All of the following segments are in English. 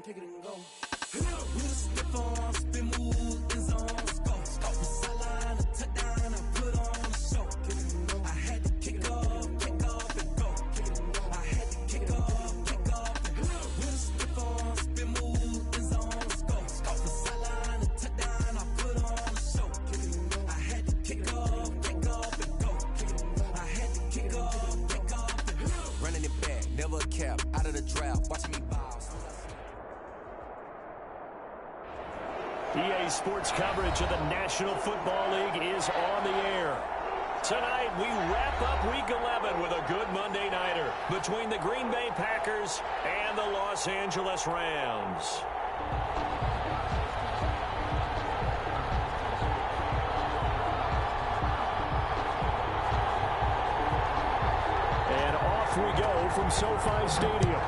kick it and go. With a stiff arm, spin move, end zone, let's go. From sideline to touchdown, I put on a show. I had to kick off and go. I had to kick off and go. With a stiff arm, spin move, end zone, let's go. From sideline to touchdown, I put on a show. I had to kick off and go. I had to kick off and go. Running it back, never a cap, out of the draft, watching me bounce. EA Sports coverage of the National Football League is on the air. Tonight, we wrap up Week 11 with a good Monday nighter between the Green Bay Packers and the Los Angeles Rams. And off we go from SoFi Stadium.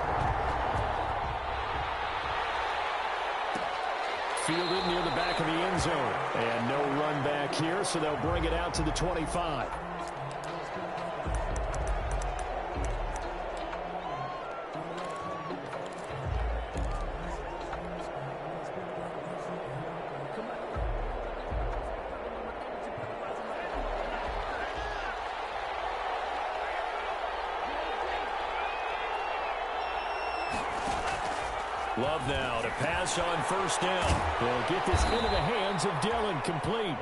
Fielded near the back of the end zone. And no run back here, so they'll bring it out to the 25. Love now to pass on first down. They'll get this into the hands of Dillon, complete.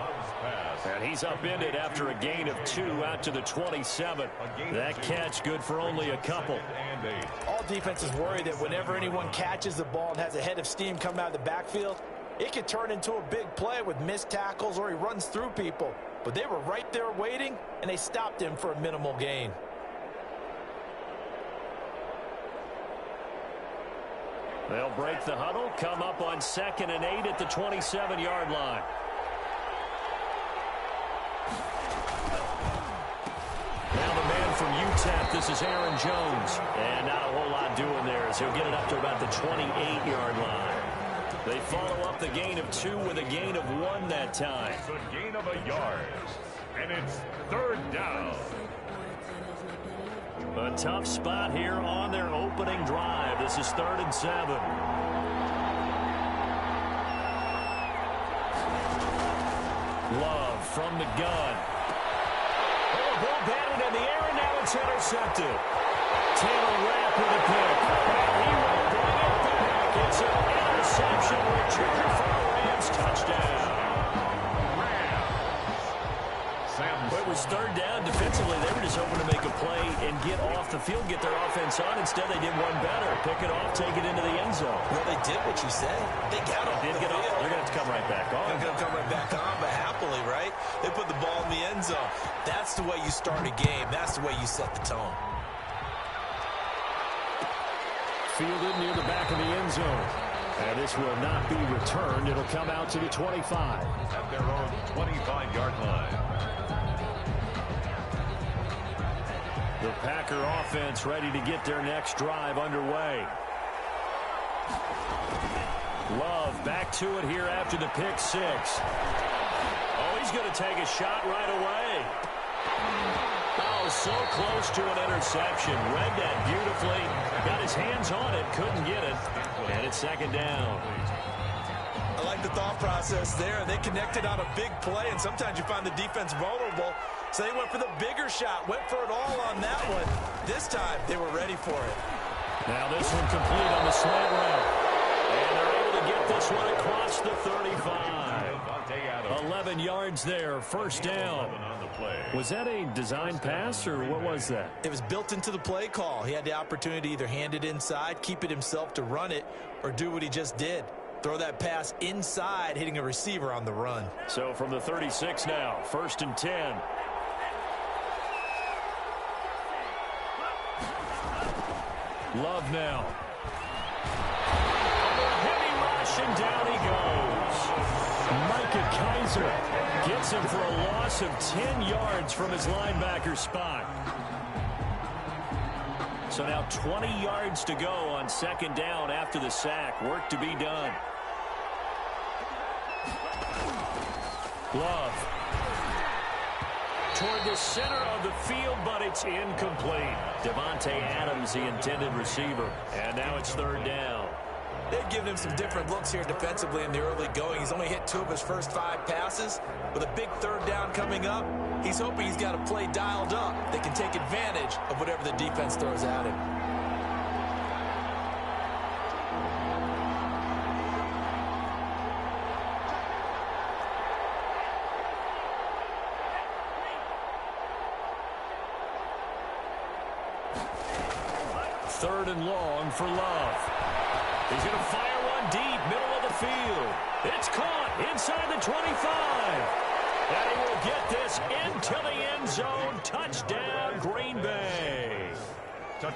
And he's upended after a gain of 2 out to the 27. That catch good for only a couple. All defenses worry that whenever anyone catches the ball and has a head of steam coming out of the backfield, it could turn into a big play with missed tackles or he runs through people. But they were right there waiting, and they stopped him for a minimal gain. They'll break the huddle, come up on 2nd and 8 at the 27-yard line. Now the man from UTEP, this is Aaron Jones. And not a whole lot doing there as he'll get it up to about the 28-yard line. They follow up the gain of 2 with a gain of 1 that time. It's a gain of a yard. And it's 3rd down. A tough spot here on their opening drive. This is 3rd and 7. Love from the gun. Oh, ball batted in the air, and now it's intercepted. Taylor Rapp with a pick. And he will bring it back. It's an interception return for a Rams touchdown. It was 3rd down. Defensively, they were just hoping to make a play and get off the field, get their offense on. Instead, they did one better. Pick it off, take it into the end zone. Well, they did what you said. They got off the field. They're going to have to come right back on. They're going to come right back on, but happily, right? They put the ball in the end zone. That's the way you start a game. That's the way you set the tone. Fielded near the back of the end zone. And this will not be returned. It'll come out to the 25. At their own 25-yard line. The Packer offense ready to get their next drive underway. Love back to it here after the pick 6. Oh, he's going to take a shot right away. Oh, so close to an interception. Read that beautifully. Got his hands on it, couldn't get it. And it's 2nd down. I like the thought process there. They connected on a big play, and sometimes you find the defense vulnerable. So they went for the bigger shot, went for it all on that one. This time, they were ready for it. Now this one complete on the slant route. And they're able to get this one across the 35. 11 yards there, 1st down. Was that a design pass, or what was that? It was built into the play call. He had the opportunity to either hand it inside, keep it himself to run it, or do what he just did. Throw that pass inside, hitting a receiver on the run. So from the 36 now, 1st and 10. Love now. Heavy rush, and down he goes. Micah Kaiser gets him for a loss of 10 yards from his linebacker spot. So now 20 yards to go on 2nd down after the sack. Work to be done. Love. Toward the center of the field, but it's incomplete. Devontae Adams, the intended receiver. And now it's 3rd down. They've given him some different looks here defensively in the early going. He's only hit 2 of his first 5 passes. With a big third down coming up, he's hoping he's got a play dialed up that can take advantage of whatever the defense throws at him. Third and long for Love. He's going to fire one deep, middle of the field. It's caught inside the 25. And he will get this into the end zone. Touchdown, Green Bay.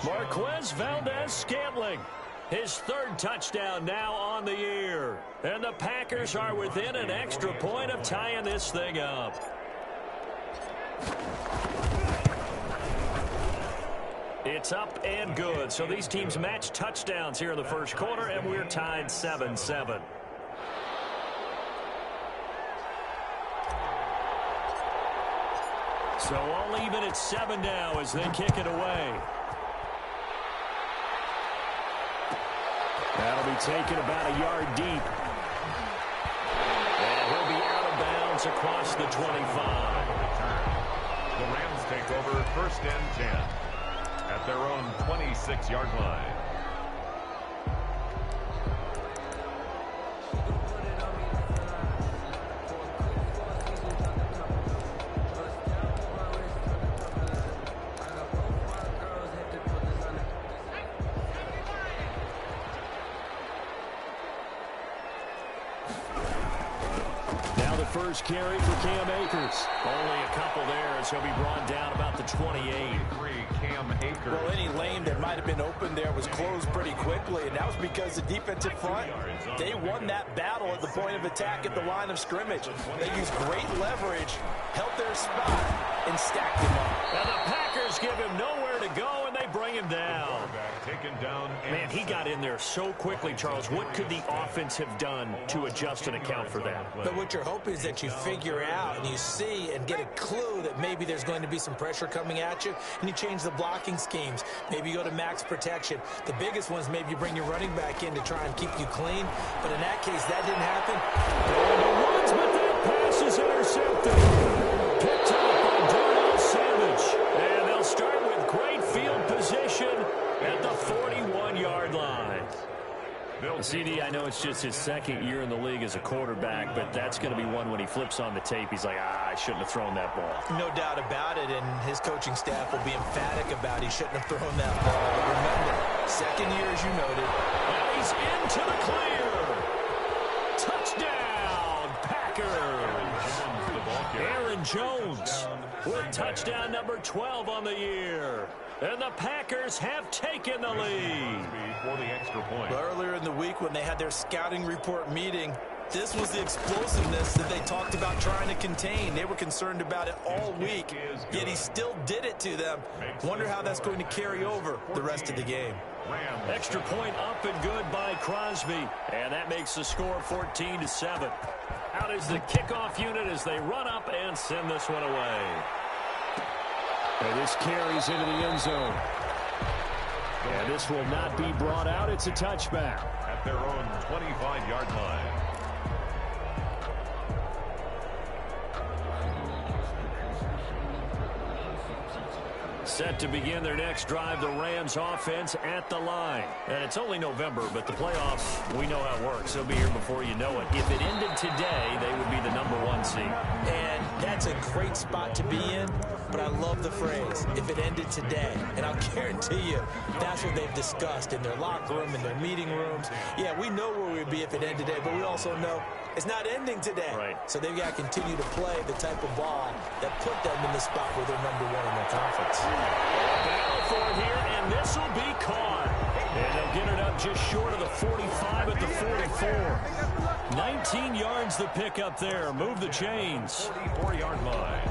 Marquez Valdez-Scantling. His 3rd touchdown now on the year. And the Packers are within an extra point of tying this thing up. It's up and good. So these teams match touchdowns here in the first quarter, and we're tied 7-7. So all even at 7 now as they kick it away. That'll be taken about a yard deep. And he'll be out of bounds across the 25. The Rams take over 1st and 10 at their own 26-yard line. First carry for Cam Akers. Only a couple there as he'll be brought down about the 28. Cam Akers. Well, any lane that might have been open there was closed pretty quickly, and that was because the defensive front, they won that battle at the point of attack at the line of scrimmage. They used great leverage, held their spot, and stacked him up. And the Packers give him nowhere to go, and they bring him down. Taken down. Man, he got in there so quickly, Charles. What could the offense have done to adjust and account for that? But what you're hoping is that you figure out and you see and get a clue that maybe there's going to be some pressure coming at you, and you change the blocking schemes. Maybe you go to max protection. The biggest ones, maybe you bring your running back in to try and keep you clean. But in that case, that didn't happen. Runs, but that pass is intercepted. Picked up by Darnell Savage. And they'll start with great field position at the 41-yard line. CD, I know it's just his 2nd year in the league as a quarterback, but that's going to be one when he flips on the tape. He's like, I shouldn't have thrown that ball. No doubt about it, and his coaching staff will be emphatic about he shouldn't have thrown that ball. Remember, 2nd year, as you noted. And he's into the clear. Touchdown, Packers. Aaron Jones with touchdown number 12 on the year. And the Packers have taken the lead. For the extra point. Earlier in the week when they had their scouting report meeting, this was the explosiveness that they talked about trying to contain. They were concerned about it all week, yet he still did it to them. Wonder how that's going to carry over the rest of the game. Extra point up and good by Crosby. And that makes the score 14-7. Out is the kickoff unit as they run up and send this one away. And this carries into the end zone. And this will not be brought out. It's a touchback. At their own 25-yard line. Set to begin their next drive, the Rams offense at the line. And it's only November, but the playoffs, we know how it works. They'll be here before you know it. If it ended today, they would be the #1 seed. And that's a great spot to be in, but I love the phrase, if it ended today. And I'll guarantee you, that's what they've discussed in their locker room, in their meeting rooms. Yeah, we know where we'd be if it ended today, but we also know it's not ending today. Right. So they've got to continue to play the type of ball that put them in the spot where they're #1 in their conference. Battle for it here, and this will be caught. And they'll get it up just short of the 45 at the 44. 19 yards the pick up there. Move the chains. 44-yard line.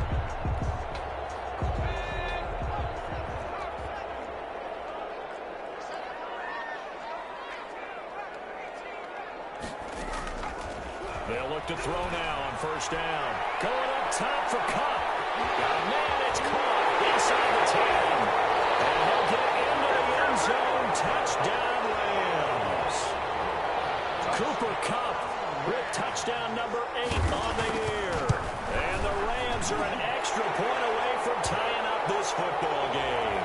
They'll look to throw now on first down. Going up top for Cup. And man, it's caught inside the 10. And he'll get into the end zone. Touchdown, Rams. Packers are an extra point away from tying up this football game.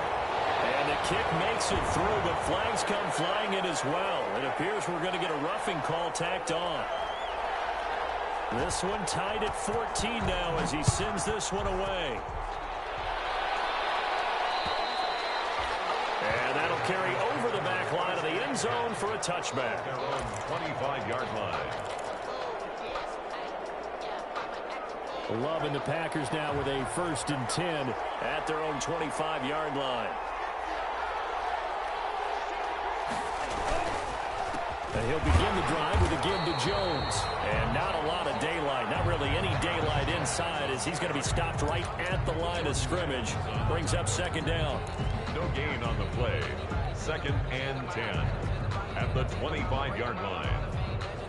And the kick makes it through, but flags come flying in as well. It appears we're going to get a roughing call tacked on. This one tied at 14 now as he sends this one away. And that'll carry over the back line of the end zone for a touchback. Their own 25-yard line. Love and the Packers now with a 1st and 10 at their own 25-yard line. And he'll begin the drive with a give to Jones. And not a lot of daylight, not really any daylight inside as he's going to be stopped right at the line of scrimmage. Brings up 2nd down. No gain on the play. 2nd and 10 at the 25-yard line.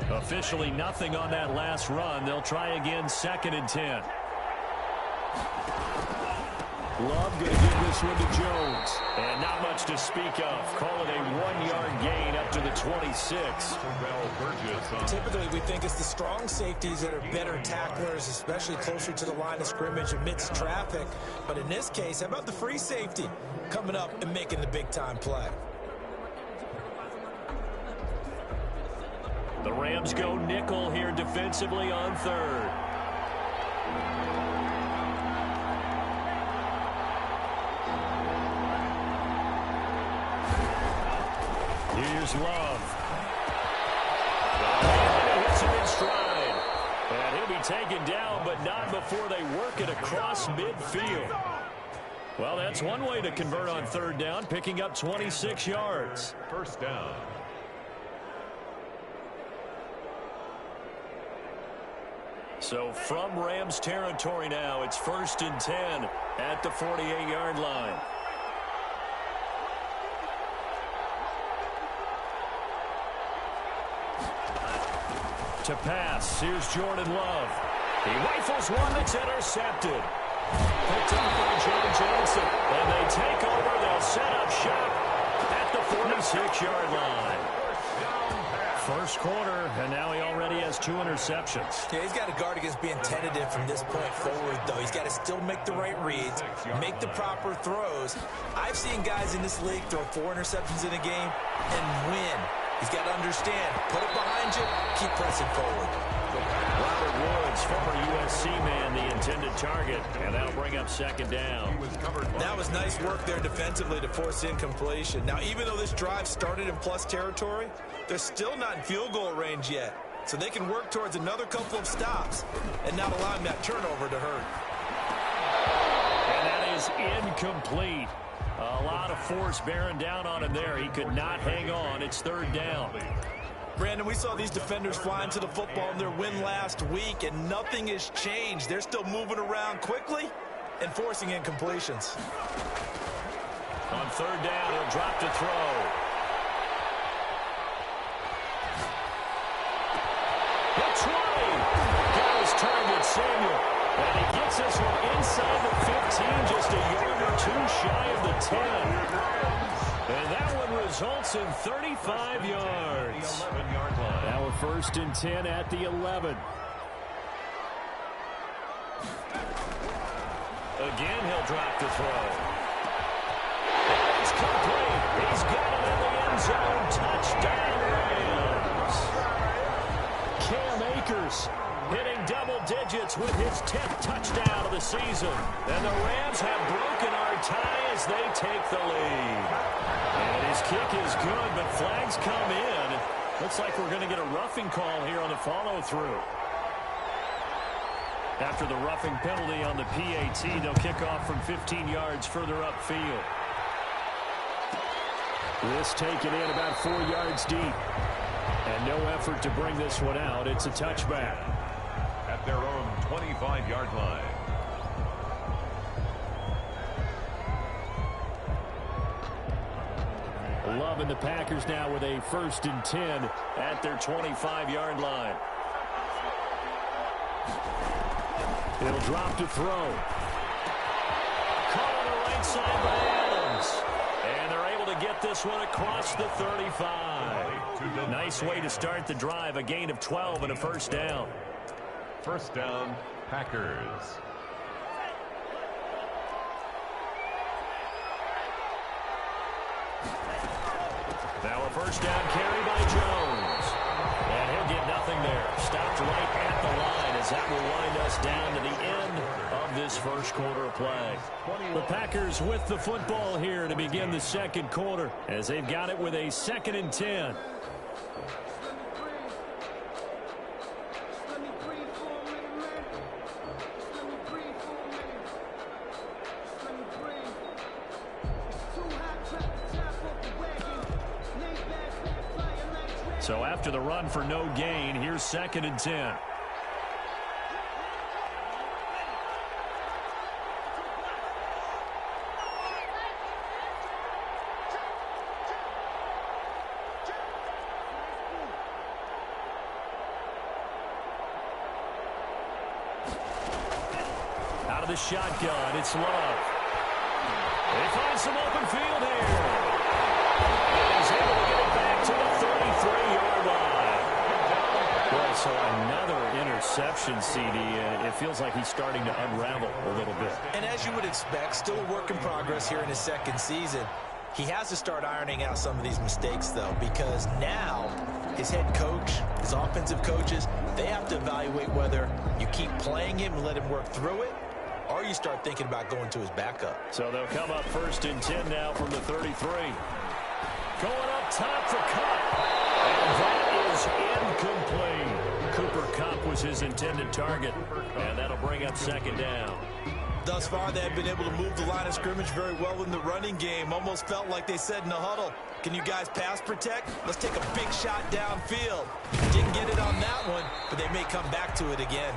Officially nothing on that last run. They'll try again 2nd and 10. Love going to give this one to Jones. And not much to speak of. Call it a 1-yard gain up to the 26. Typically, we think it's the strong safeties that are better tacklers, especially closer to the line of scrimmage amidst traffic. But in this case, how about the free safety coming up and making the big-time play? The Rams go nickel here defensively on 3rd. Here's Love. And hits him in stride. And he'll be taken down, but not before they work it across midfield. Well, that's one way to convert on 3rd down, picking up 26 yards. 1st down. So from Rams territory now, it's 1st and 10 at the 48-yard line. To pass, here's Jordan Love. He rifles one that's intercepted. Picked up by John Johnson. And they take over. They'll set up shop at the 46-yard line. First quarter, and now he already has 2 interceptions. Yeah, he's got to guard against being tentative from this point forward, though. He's got to still make the right reads, make the proper throws. I've seen guys in this league throw 4 interceptions in a game and win. He's got to understand, put it behind you, keep pressing forward. Robert Woods, former USC man, the intended target, and that'll bring up 2nd down. That was nice work there defensively to force incompletion. Now, even though this drive started in plus territory, they're still not in field goal range yet. So they can work towards another couple of stops and not allowing that turnover to hurt. And that is incomplete. A lot of force bearing down on him there. He could not hang on. It's 3rd down. Brandon, we saw these defenders flying to the football in their win last week, and nothing has changed. They're still moving around quickly and forcing incompletions. On 3rd down, he'll drop to throw. The 20. Got his target, Samuel. And he gets this one inside the 15, just a yard or 2 shy of the 10. And that one results in 35 yards. The 11-yard line. Now a 1st and 10 at the 11. Again, he'll drop to throw. And it's complete. He's got it in the end zone. Touchdown, Rams. Cam Akers hitting double digits with his 10th touchdown of the season. And the Rams have broken our tie as they take the lead. And his kick is good, but flags come in. Looks like we're going to get a roughing call here on the follow-through. After the roughing penalty on the PAT, they'll kick off from 15 yards further upfield. This taken in about 4 yards deep. And no effort to bring this one out. It's a touchback. At their own 25-yard line. Love and the Packers now with a 1st and 10 at their 25-yard line. He'll drop to throw. Caught on the right side by Adams. And they're able to get this one across the 35. Nice way to start the drive. A gain of 12 and a 1st down. 1st down, Packers. Now a first down carry by Jones. And he'll get nothing there. Stopped right at the line as that will wind us down to the end of this first quarter of play. The Packers with the football here to begin the second quarter as they've got it with a 2nd and 10. So after the run for no gain, here's 2nd and 10. Out of the shotgun, it's Love. They find some open field here. And he's able to get it back to the 33-yard line. Well, so another interception, CD. It feels like he's starting to unravel a little bit. And as you would expect, still a work in progress here in his second season. He has to start ironing out some of these mistakes, though, because now his head coach, his offensive coaches, they have to evaluate whether you keep playing him and let him work through it, or you start thinking about going to his backup. So they'll come up 1st and 10 now from the 33. Going up top for Kupp. And that is incomplete. Cooper Kupp was his intended target. And that'll bring up 2nd down. Thus far, they have been able to move the line of scrimmage very well in the running game. Almost felt like they said in the huddle, can you guys pass protect? Let's take a big shot downfield. Didn't get it on that one, but they may come back to it again.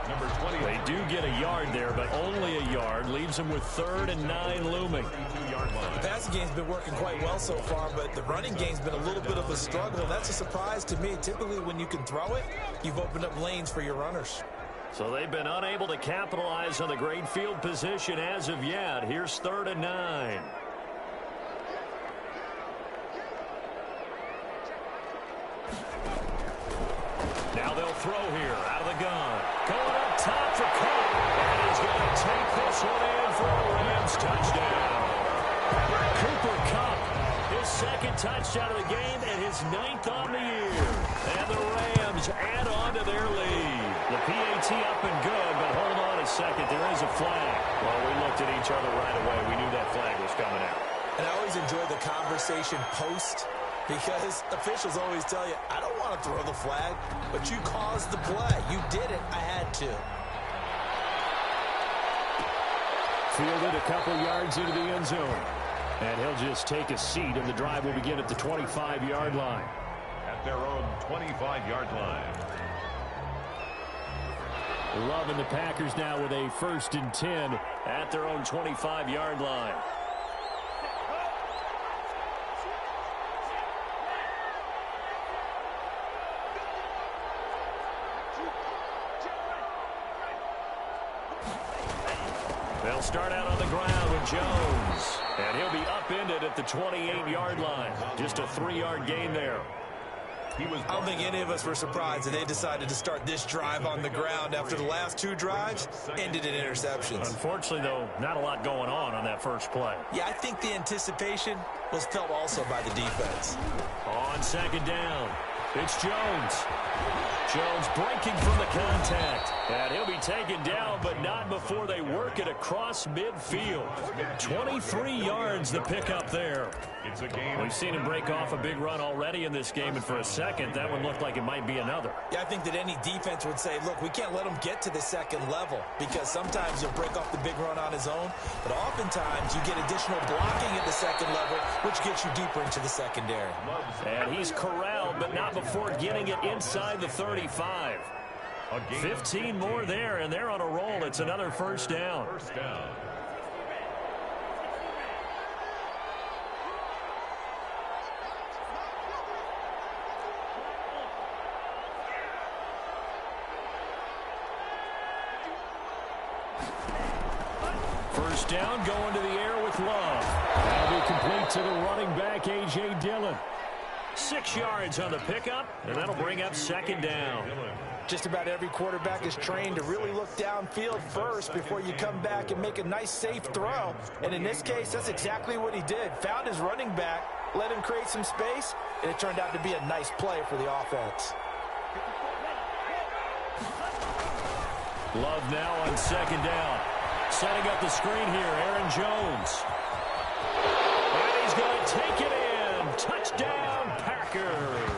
Number 20. They do get a yard there, but only a yard. Leaves them with 3rd and 9 looming. The passing game's been working quite well so far, but the running game's been a little bit of a struggle. That's a surprise to me. Typically, when you can throw it, you've opened up lanes for your runners. So they've been unable to capitalize on the great field position as of yet. Here's 3rd and 9. Now they'll throw here out of the gun. Going up top for Kupp. And he's going to take this one in for a Rams touchdown. Cooper Kupp, his 2nd touchdown of the game and his 9th on the year. And the Rams add on to their lead. The PAT up and good, but hold on a second. There is a flag. Well, we looked at each other right away. We knew that flag was coming out. And I always enjoy the conversation post, because officials always tell you, I don't want to throw the flag, but you caused the play. You did it. I had to. Fielded a couple yards into the end zone. And he'll just take a seat, and the drive will begin at the 25-yard line. At their own 25-yard line. Love and the Packers now with a 1st and 10 at their own 25-yard line. They'll start out on the ground with Jones. And he'll be upended at the 28-yard line. Just a 3-yard gain there. I don't think any of us were surprised that they decided to start this drive on the ground after the last 2 drives ended in interceptions. Unfortunately, though, not a lot going on that first play. Yeah, I think the anticipation was felt also by the defense. On 2nd down, it's Jones. Jones breaking from the contact. And he'll be taken down, but not before they work it across midfield. 23 yards the pickup there. It's a game. We've seen him break off a big run already in this game, and for a second, that one looked like it might be another. Yeah, I think that any defense would say, look, we can't let him get to the 2nd level, because sometimes he'll break off the big run on his own, but oftentimes you get additional blocking at the 2nd level, which gets you deeper into the secondary. And he's corralled, but not before getting it inside the 35. 15 more there, and they're on a roll. It's another 1st down. First down. First down, going to the air with Love. That'll be complete to the running back, A.J. Dillon. 6 yards on the pickup, and that'll bring up second down. Just about every quarterback is trained to really look downfield first before you come back and make a nice, safe throw. And in this case, that's exactly what he did. Found his running back, let him create some space, and it turned out to be a nice play for the offense. Love now on second down. Setting up the screen here, Aaron Jones. And he's going to take it in. Touchdown, Packers.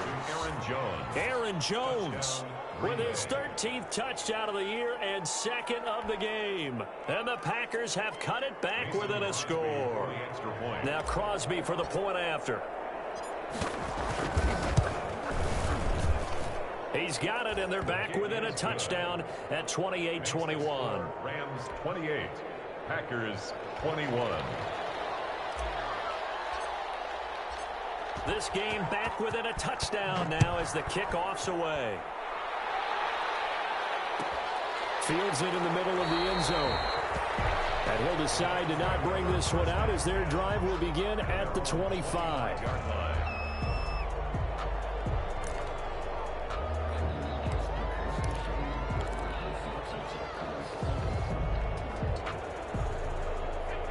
Aaron Jones with his 13th touchdown of the year and second of the game. And the Packers have cut it back within a score. Now Crosby for the point after. He's got it, and they're back within a touchdown at 28-21. Rams 28, Packers 21. This game back within a touchdown now as the kickoff's away. Fields it in the middle of the end zone. And he'll decide to not bring this one out as their drive will begin at the 25.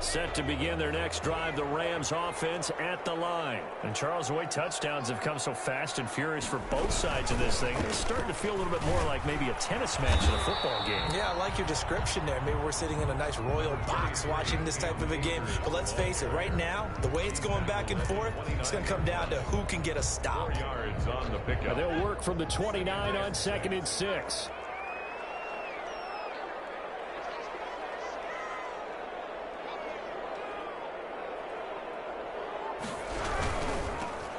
Set to begin their next drive, the Rams offense at the line. And Charles, the way touchdowns have come so fast and furious for both sides of this thing, it's starting to feel a little bit more like maybe a tennis match in a football game. Yeah, I like your description there. Maybe we're sitting in a nice royal box watching this type of a game. But let's face it, right now, the way it's going back and forth, it's going to come down to who can get a stop. 4 yards on the pickup. They'll work from the 29 on 2nd and 6.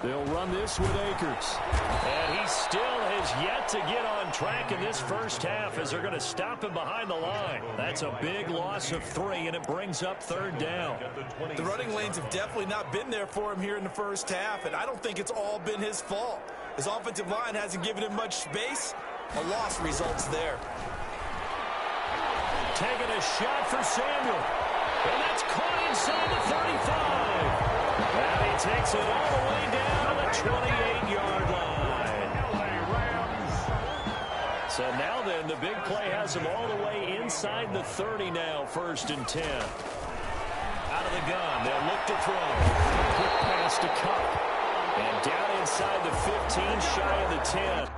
They'll run this with Akers. And he still has yet to get on track in this first half as they're going to stop him behind the line. That's a big loss of 3, and it brings up 3rd down. The running lanes have definitely not been there for him here in the first half, and I don't think it's all been his fault. His offensive line hasn't given him much space. A loss results there. Taking a shot for Samuel. And that's caught inside the 35. And he takes it all the way down to the 28-yard line. So now then, the big play has him all the way inside the 30 now, 1st and 10. Out of the gun, they'll look to throw. Quick pass to Cup. And down inside the 15, shy of the 10.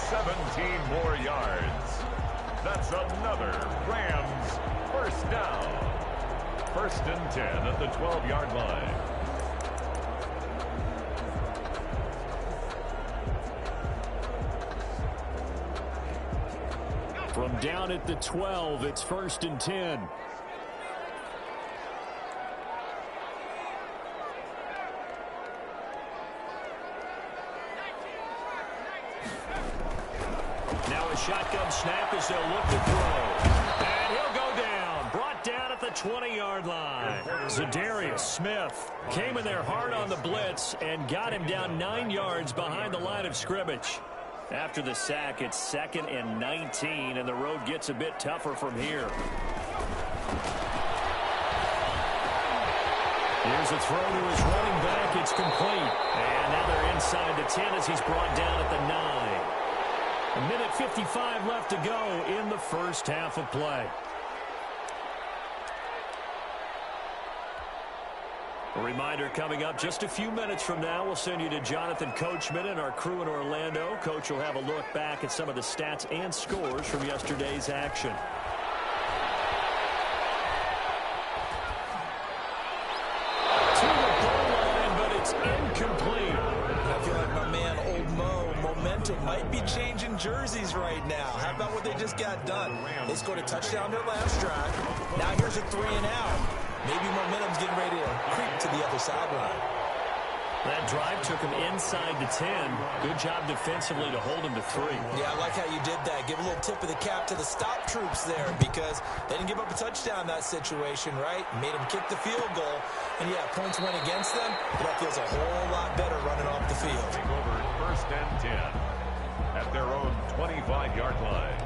17 more yards. That's another Rams first down. 1st and 10 at the 12-yard line. From down at the 12, it's 1st and 10. Now a shotgun snap as they'll look to throw. And he'll go down. Brought down at the 20-yard line. Zadarius Smith came in there hard on the blitz and got him down 9 yards behind the line of scrimmage. After the sack, it's 2nd and 19, and the road gets a bit tougher from here. Here's a throw to his running back. It's complete. And now they're inside the 10 as he's brought down at the 9. A minute 55 left to go in the first half of play. A reminder coming up just a few minutes from now, we'll send you to Jonathan Coachman and our crew in Orlando. Coach will have a look back at some of the stats and scores from yesterday's action. To the goal line, but it's incomplete. I feel like my man, Old Mo, momentum might be changing jerseys right now. How about what they just got done? They scored a touchdown their last drive. Now here's a 3 and out. Maybe momentum's getting ready to creep to the other sideline. That drive took him inside the 10. Good job defensively to hold him to 3. Yeah, I like how you did that. Give a little tip of the cap to the stop troops there because they didn't give up a touchdown in that situation, right? Made them kick the field goal. And, yeah, points went against them, but that feels a whole lot better running off the field. Over 1st and 10 at their own 25-yard line.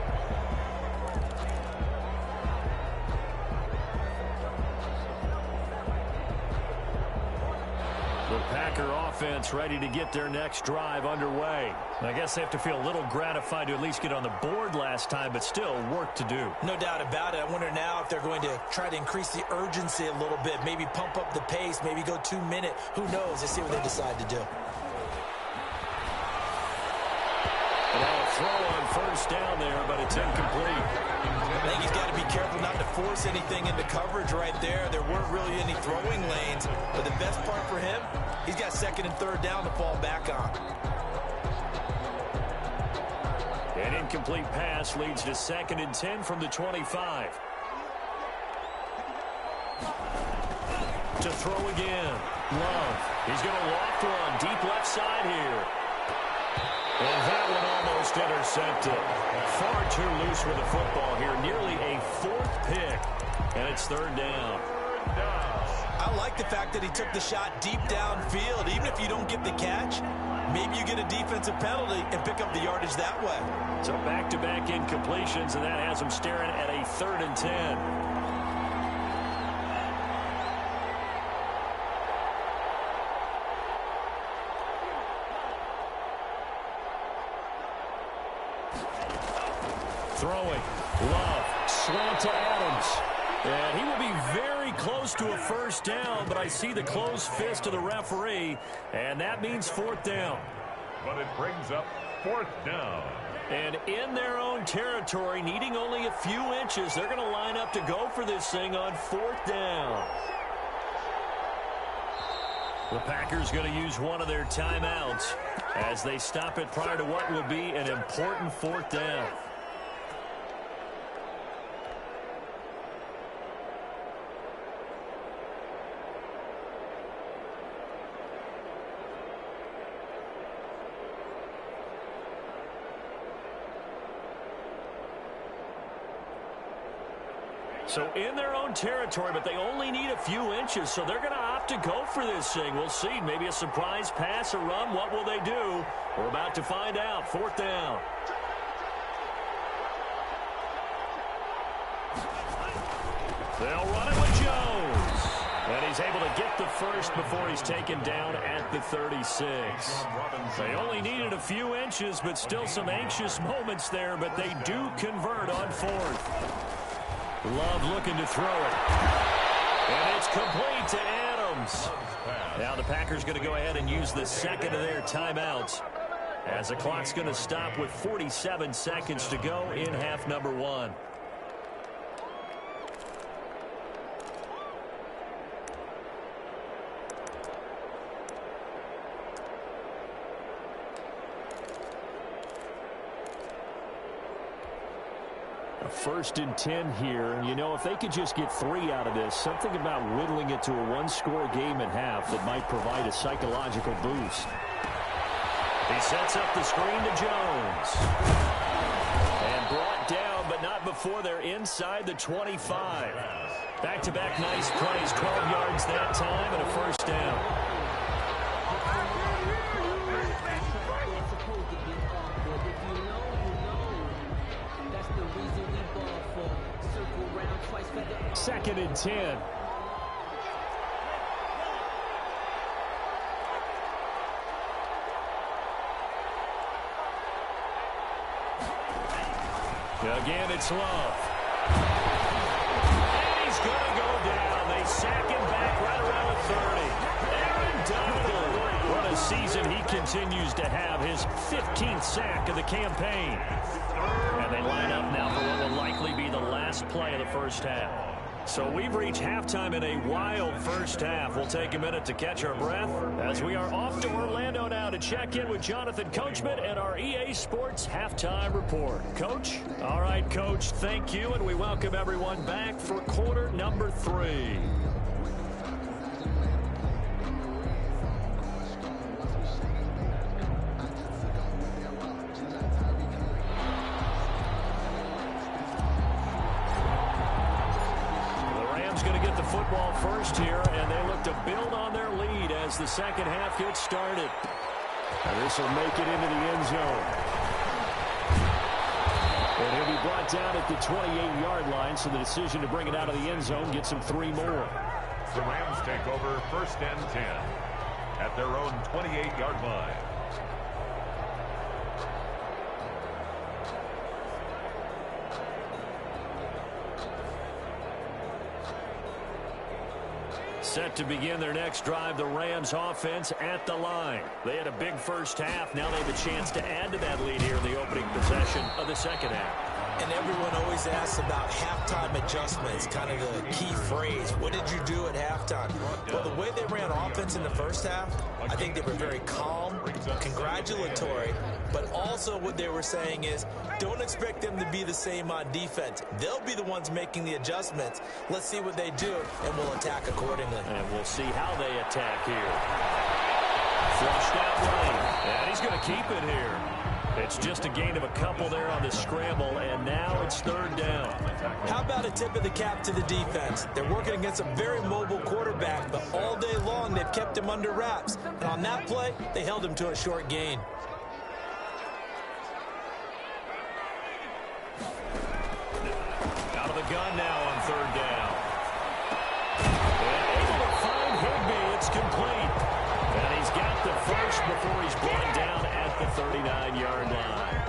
Packer offense ready to get their next drive underway. I guess they have to feel a little gratified to at least get on the board last time, but still work to do. No doubt about it. I wonder now if they're going to try to increase the urgency a little bit, maybe pump up the pace, maybe go 2 minute. Who knows? Let's see what they decide to do. And now a throw on first down there, but it's incomplete. I think he's got to be careful not to force anything into coverage right there. There weren't really any throwing lanes, but the best part for him, he's got second and third down to fall back on. An incomplete pass leads to 2nd and 10 from the 25. To throw again. Love. He's going to loft one deep left side here. And that one almost intercepted. Far too loose with the football here. Nearly a 4th pick. And it's 3rd down. I like the fact that he took the shot deep downfield. Even if you don't get the catch, maybe you get a defensive penalty and pick up the yardage that way. So back-to-back incompletions, and that has him staring at a 3rd and 10. Throwing. Love. Slant to Adams. And he will be very close to a first down, but I see the closed fist of the referee, and that means 4th down. But it brings up 4th down. And in their own territory, needing only a few inches, they're going to line up to go for this thing on 4th down. The Packers going to use one of their timeouts as they stop it prior to what will be an important 4th down. So in their own territory, but they only need a few inches, so they're going to opt to go for this thing. We'll see. Maybe a surprise pass or run. What will they do? We're about to find out. 4th down. They'll run it with Jones. And he's able to get the first before he's taken down at the 36. They only needed a few inches, but still some anxious moments there, but they do convert on 4th. Love looking to throw it. And it's complete to Adams. Now the Packers going to go ahead and use the 2nd of their timeouts, as the clock's going to stop with 47 seconds to go in half number 1. A 1st and 10 here. You know, if they could just get 3 out of this, something about whittling it to a 1-score game at half that might provide a psychological boost. He sets up the screen to Jones. And brought down, but not before they're inside the 25. Back-to-back nice plays, 12 yards that time, and a 1st down. Second and 10. Again, it's Love. And he's going to go down. They sack him back right around the 30. Aaron Donald. What a season he continues to have. His 15th sack of the campaign. And they line up now for what will likely be the last play of the first half. So we've reached halftime in a wild first half. We'll take a minute to catch our breath as we are off to Orlando now to check in with Jonathan Coachman and our EA Sports Halftime Report. Coach? All right, Coach, thank you, and we welcome everyone back for quarter number 3. Football first here, and they look to build on their lead as the second half gets started. And this will make it into the end zone. And he'll be brought down at the 28-yard line, so the decision to bring it out of the end zone gets him 3 more. The Rams take over 1st and 10. at their own 28-yard line. Set to begin their next drive, the Rams offense at the line. They had a big first half. Now they have a chance to add to that lead here in the opening possession of the second half. And everyone always asks about halftime adjustments, kind of the key phrase. What did you do at halftime? Well, the way they ran offense in the first half, I think they were very calm, congratulatory, but also what they were saying is don't expect them to be the same on defense. They'll be the ones making the adjustments. Let's see what they do, and we'll attack accordingly. And we'll see how they attack here. Flushed out right, and he's going to keep it here. It's just a gain of a couple there on the scramble, and now it's third down. How about a tip of the cap to the defense? They're working against a very mobile quarterback, but all day long they've kept him under wraps. And on that play, they held him to a short gain. Out of the gun now on third down. And able to find Higbee. It's complete. And he's got the first before he's brought down at the 39-yard line.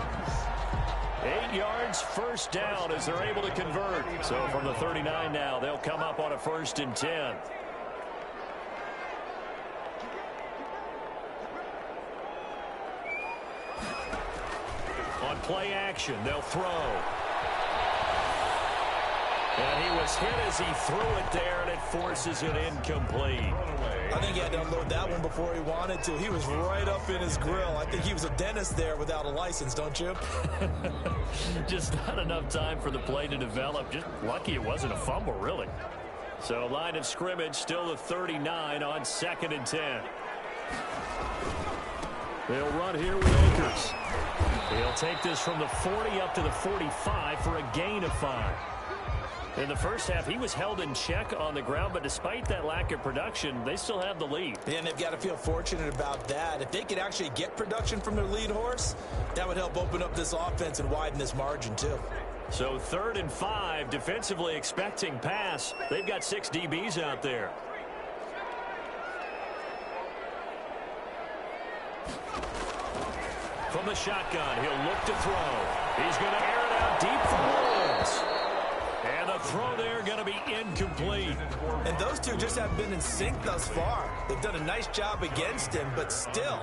8 yards, first down as they're able to convert. So from the 39 now, they'll come up on a 1st and 10. On play action, they'll throw. And he was hit as he threw it there, and it forces it incomplete. I think he had to unload that one before he wanted to. He was right up in his grill. I think he was a dentist there without a license, don't you? Just not enough time for the play to develop. Just lucky it wasn't a fumble, really. So line of scrimmage, still the 39 on 2nd and 10. They'll run here with Akers. He'll take this from the 40 up to the 45 for a gain of 5. In the first half, he was held in check on the ground, but despite that lack of production, they still have the lead. And they've got to feel fortunate about that. If they could actually get production from their lead horse, that would help open up this offense and widen this margin, too. So 3rd and 5, defensively expecting pass. They've got 6 DBs out there. From the shotgun, he'll look to throw. He's going to air it out deep for Woods. And the throw there going to be incomplete. And those two just haven't been in sync thus far. They've done a nice job against him, but still,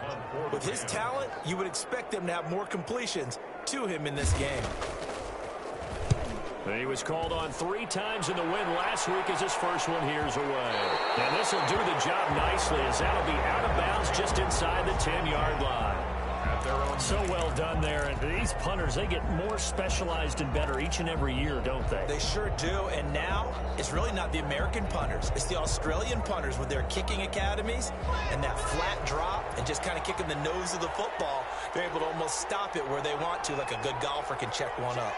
with his talent, you would expect them to have more completions to him in this game. He was called on 3 times in the win last week as his first one here's away. And this will do the job nicely as that'll be out of bounds just inside the 10-yard line. So well done there. And these punters, they get more specialized and better each and every year, don't they? They sure do. And now it's really not the American punters. It's the Australian punters with their kicking academies and that flat drop and just kind of kicking the nose of the football. They're able to almost stop it where they want to, like a good golfer can check one up.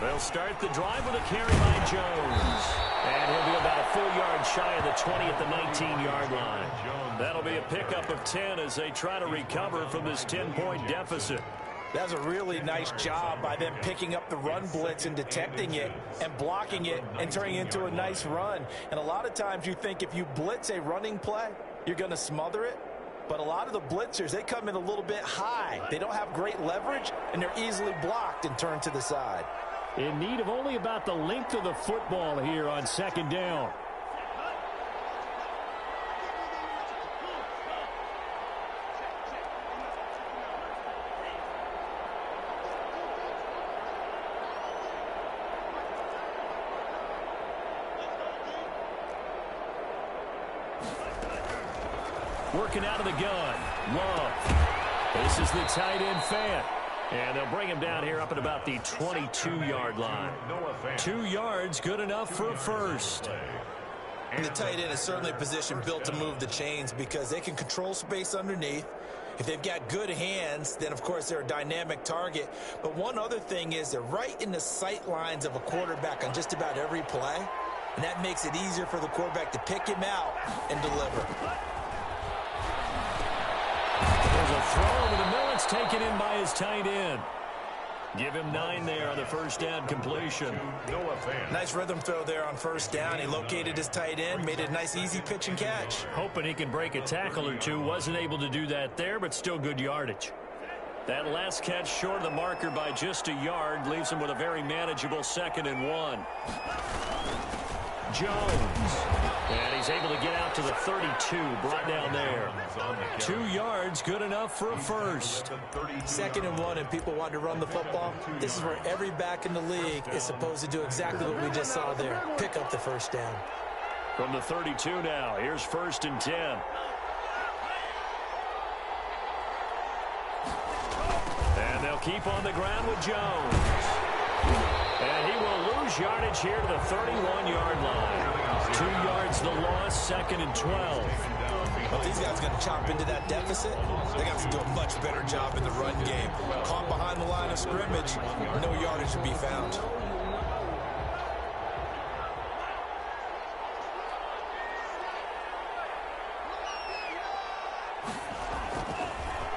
They'll start the drive with a carry by Jones. And he'll be about a full yard shy of the 20 at the 19-yard line. That'll be a pickup of 10 as they try to recover from this 10-point deficit. That's a really nice job by them picking up the run blitz and detecting it and blocking it and turning it into a nice run. And a lot of times you think if you blitz a running play, you're going to smother it. But a lot of the blitzers, they come in a little bit high. They don't have great leverage, and they're easily blocked and turned to the side. In need of only about the length of the football here on 2nd down. Working out of the gun. Love. This is the tight end Fant. And they'll bring him down here up at about the 22-yard line. 2 yards, good enough for a first. And the tight end is certainly a position built to move the chains because they can control space underneath. If they've got good hands, then, of course, they're a dynamic target. But one other thing is they're right in the sight lines of a quarterback on just about every play. And that makes it easier for the quarterback to pick him out and deliver. There's a throw over the middle. It's taken in by his tight end. Give him 9 there on the first down completion. Nice rhythm throw there on first down. He located his tight end, made it a nice easy pitch and catch. Hoping he can break a tackle or two. Wasn't able to do that there, but still good yardage. That last catch short of the marker by just a yard leaves him with a very manageable 2nd and 1. Jones. And he's able to get out to the 32, brought down there. 2 yards, good enough for a first. 2nd and 1, and people want to run the football. This is where every back in the league is supposed to do exactly what we just saw there. Pick up the first down. From the 32 now, here's 1st and 10. And they'll keep on the ground with Jones. And he will lose yardage here to the 31-yard line. 2 yards the loss, 2nd and 12. If these guys are going to chop into that deficit, they got to do a much better job in the run game. Caught behind the line of scrimmage, no yardage to be found.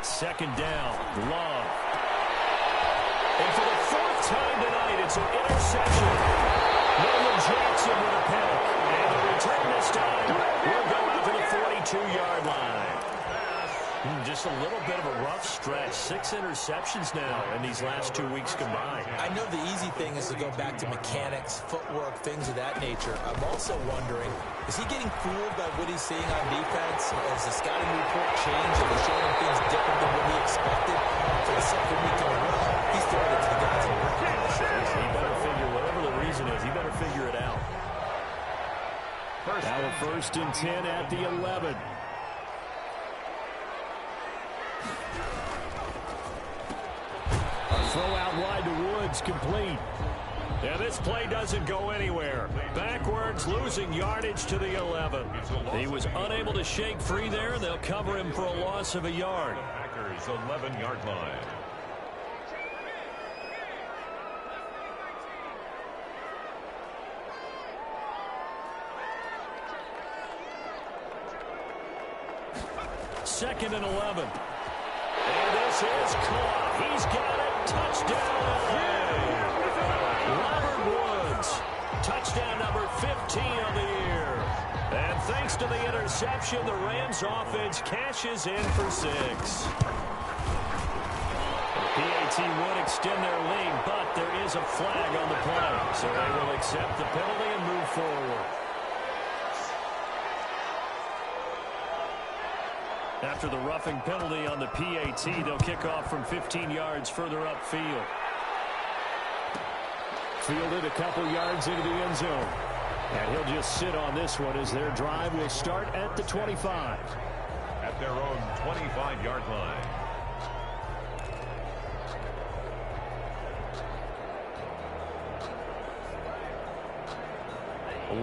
Second down, Love. And for the 4th time tonight, it's an interception. William Jackson with a pick. And the return this time will go out to the 42-yard line. Just a little bit of a rough stretch. 6 interceptions now in these last 2 weeks combined. I know the easy thing is to go back to mechanics, footwork, things of that nature. I'm also wondering, is he getting fooled by what he's seeing on defense? Has the scouting report changed and is showing things different than what he expected? For the 2nd week in a row, he's throwing it to the guys in the He better figure, whatever the reason is, he better figure it out. Now a 1st and 10 at the 11. Throw out wide to Woods, complete. Yeah, this play doesn't go anywhere. Backwards, losing yardage to the 11. He was unable to shake free there, and they'll cover him for a loss of a yard. Packers 11-yard line. Second and 11. And this is caught. He's got it. Touchdown, LA. Robert Woods. Touchdown number 15 on the year. And thanks to the interception, the Rams offense cashes in for 6. The PAT would extend their lead, but there is a flag on the play. So they will accept the penalty and move forward. After the roughing penalty on the PAT, they'll kick off from 15 yards further upfield. Fielded a couple yards into the end zone. And he'll just sit on this one as their drive will start at the 25. At their own 25-yard line.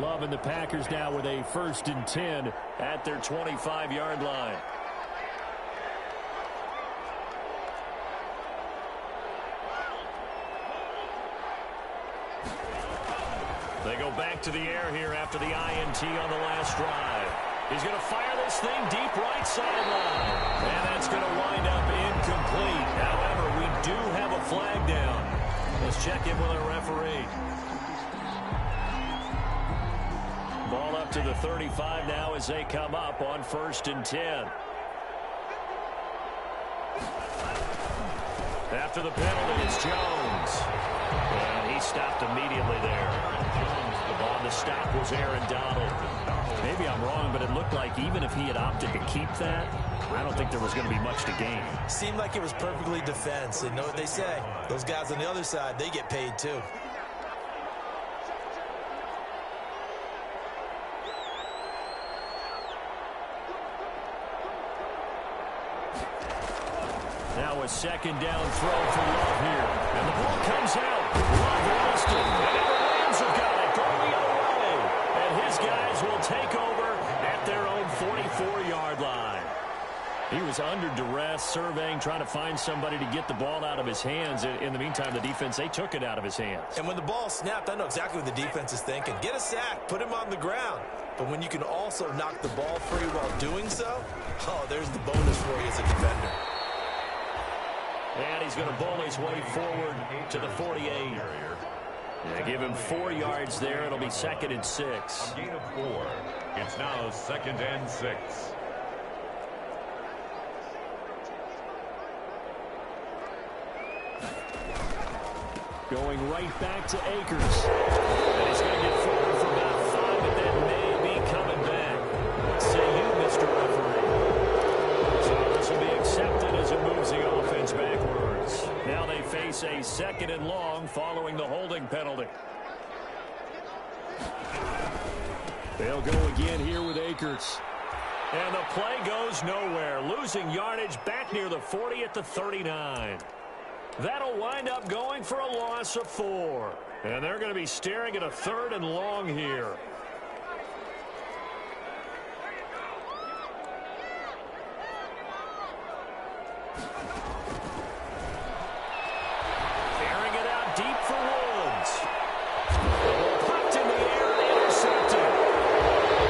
Love and the Packers now with a 1st and 10 at their 25-yard line. They go back to the air here after the INT on the last drive. He's going to fire this thing deep right sideline. And that's going to wind up incomplete. However, we do have a flag down. Let's check in with our referee. Ball up to the 35 now as they come up on 1st and 10. After the penalty, it's Jones. And he stopped immediately there. On the stop was Aaron Donald. Maybe I'm wrong, but it looked like even if he had opted to keep that, I don't think there was going to be much to gain. Seemed like it was perfectly defense. And know what they say? Those guys on the other side, they get paid too. Now a 2nd down throw for Love here. And the ball comes out. Love lost it. And the Rams have got it going the other way. And his guys will take over at their own 44-yard line. He was under duress, surveying, trying to find somebody to get the ball out of his hands. In the meantime, the defense, they took it out of his hands. And when the ball snapped, I know exactly what the defense is thinking. Get a sack, put him on the ground. But when you can also knock the ball free while doing so, oh, there's the bonus for you as a defender. And he's going to bowl his way forward to the 48. Yeah, give him 4 yards there. It'll be 2nd and 6. A gain of 4. It's now 2nd and 6. Going right back to Akers. And he's going to get forward for about 5, but that may be coming back. What say you, Mr. Referee? So this will be accepted as it moves the offense backwards. Now they face a 2nd and long following the holding penalty. They'll go again here with Akers. And the play goes nowhere. Losing yardage back near the 40 at the 39. That'll wind up going for a loss of 4. And they're going to be staring at a 3rd and long here. Carrying it out deep for Woods. The ball popped in the air and intercepted.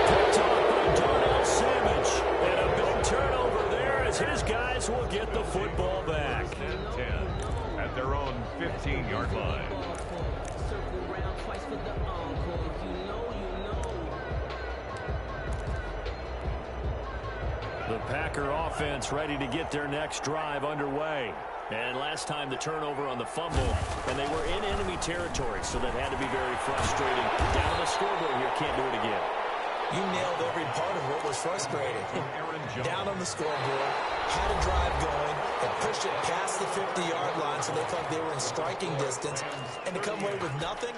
Picked off by Darnell Savage. And a big turnover there as his guys will get the football back. 10 at their own 15-yard line. The Packer offense ready to get their next drive underway. And last time the turnover on the fumble, and they were in enemy territory, so that had to be very frustrating. Down on the scoreboard here, can't do it again. You nailed every part of what was frustrating. Down on the scoreboard, had a drive going, and pushed it past the 50-yard line so they felt they were in striking distance. And to come away with nothing,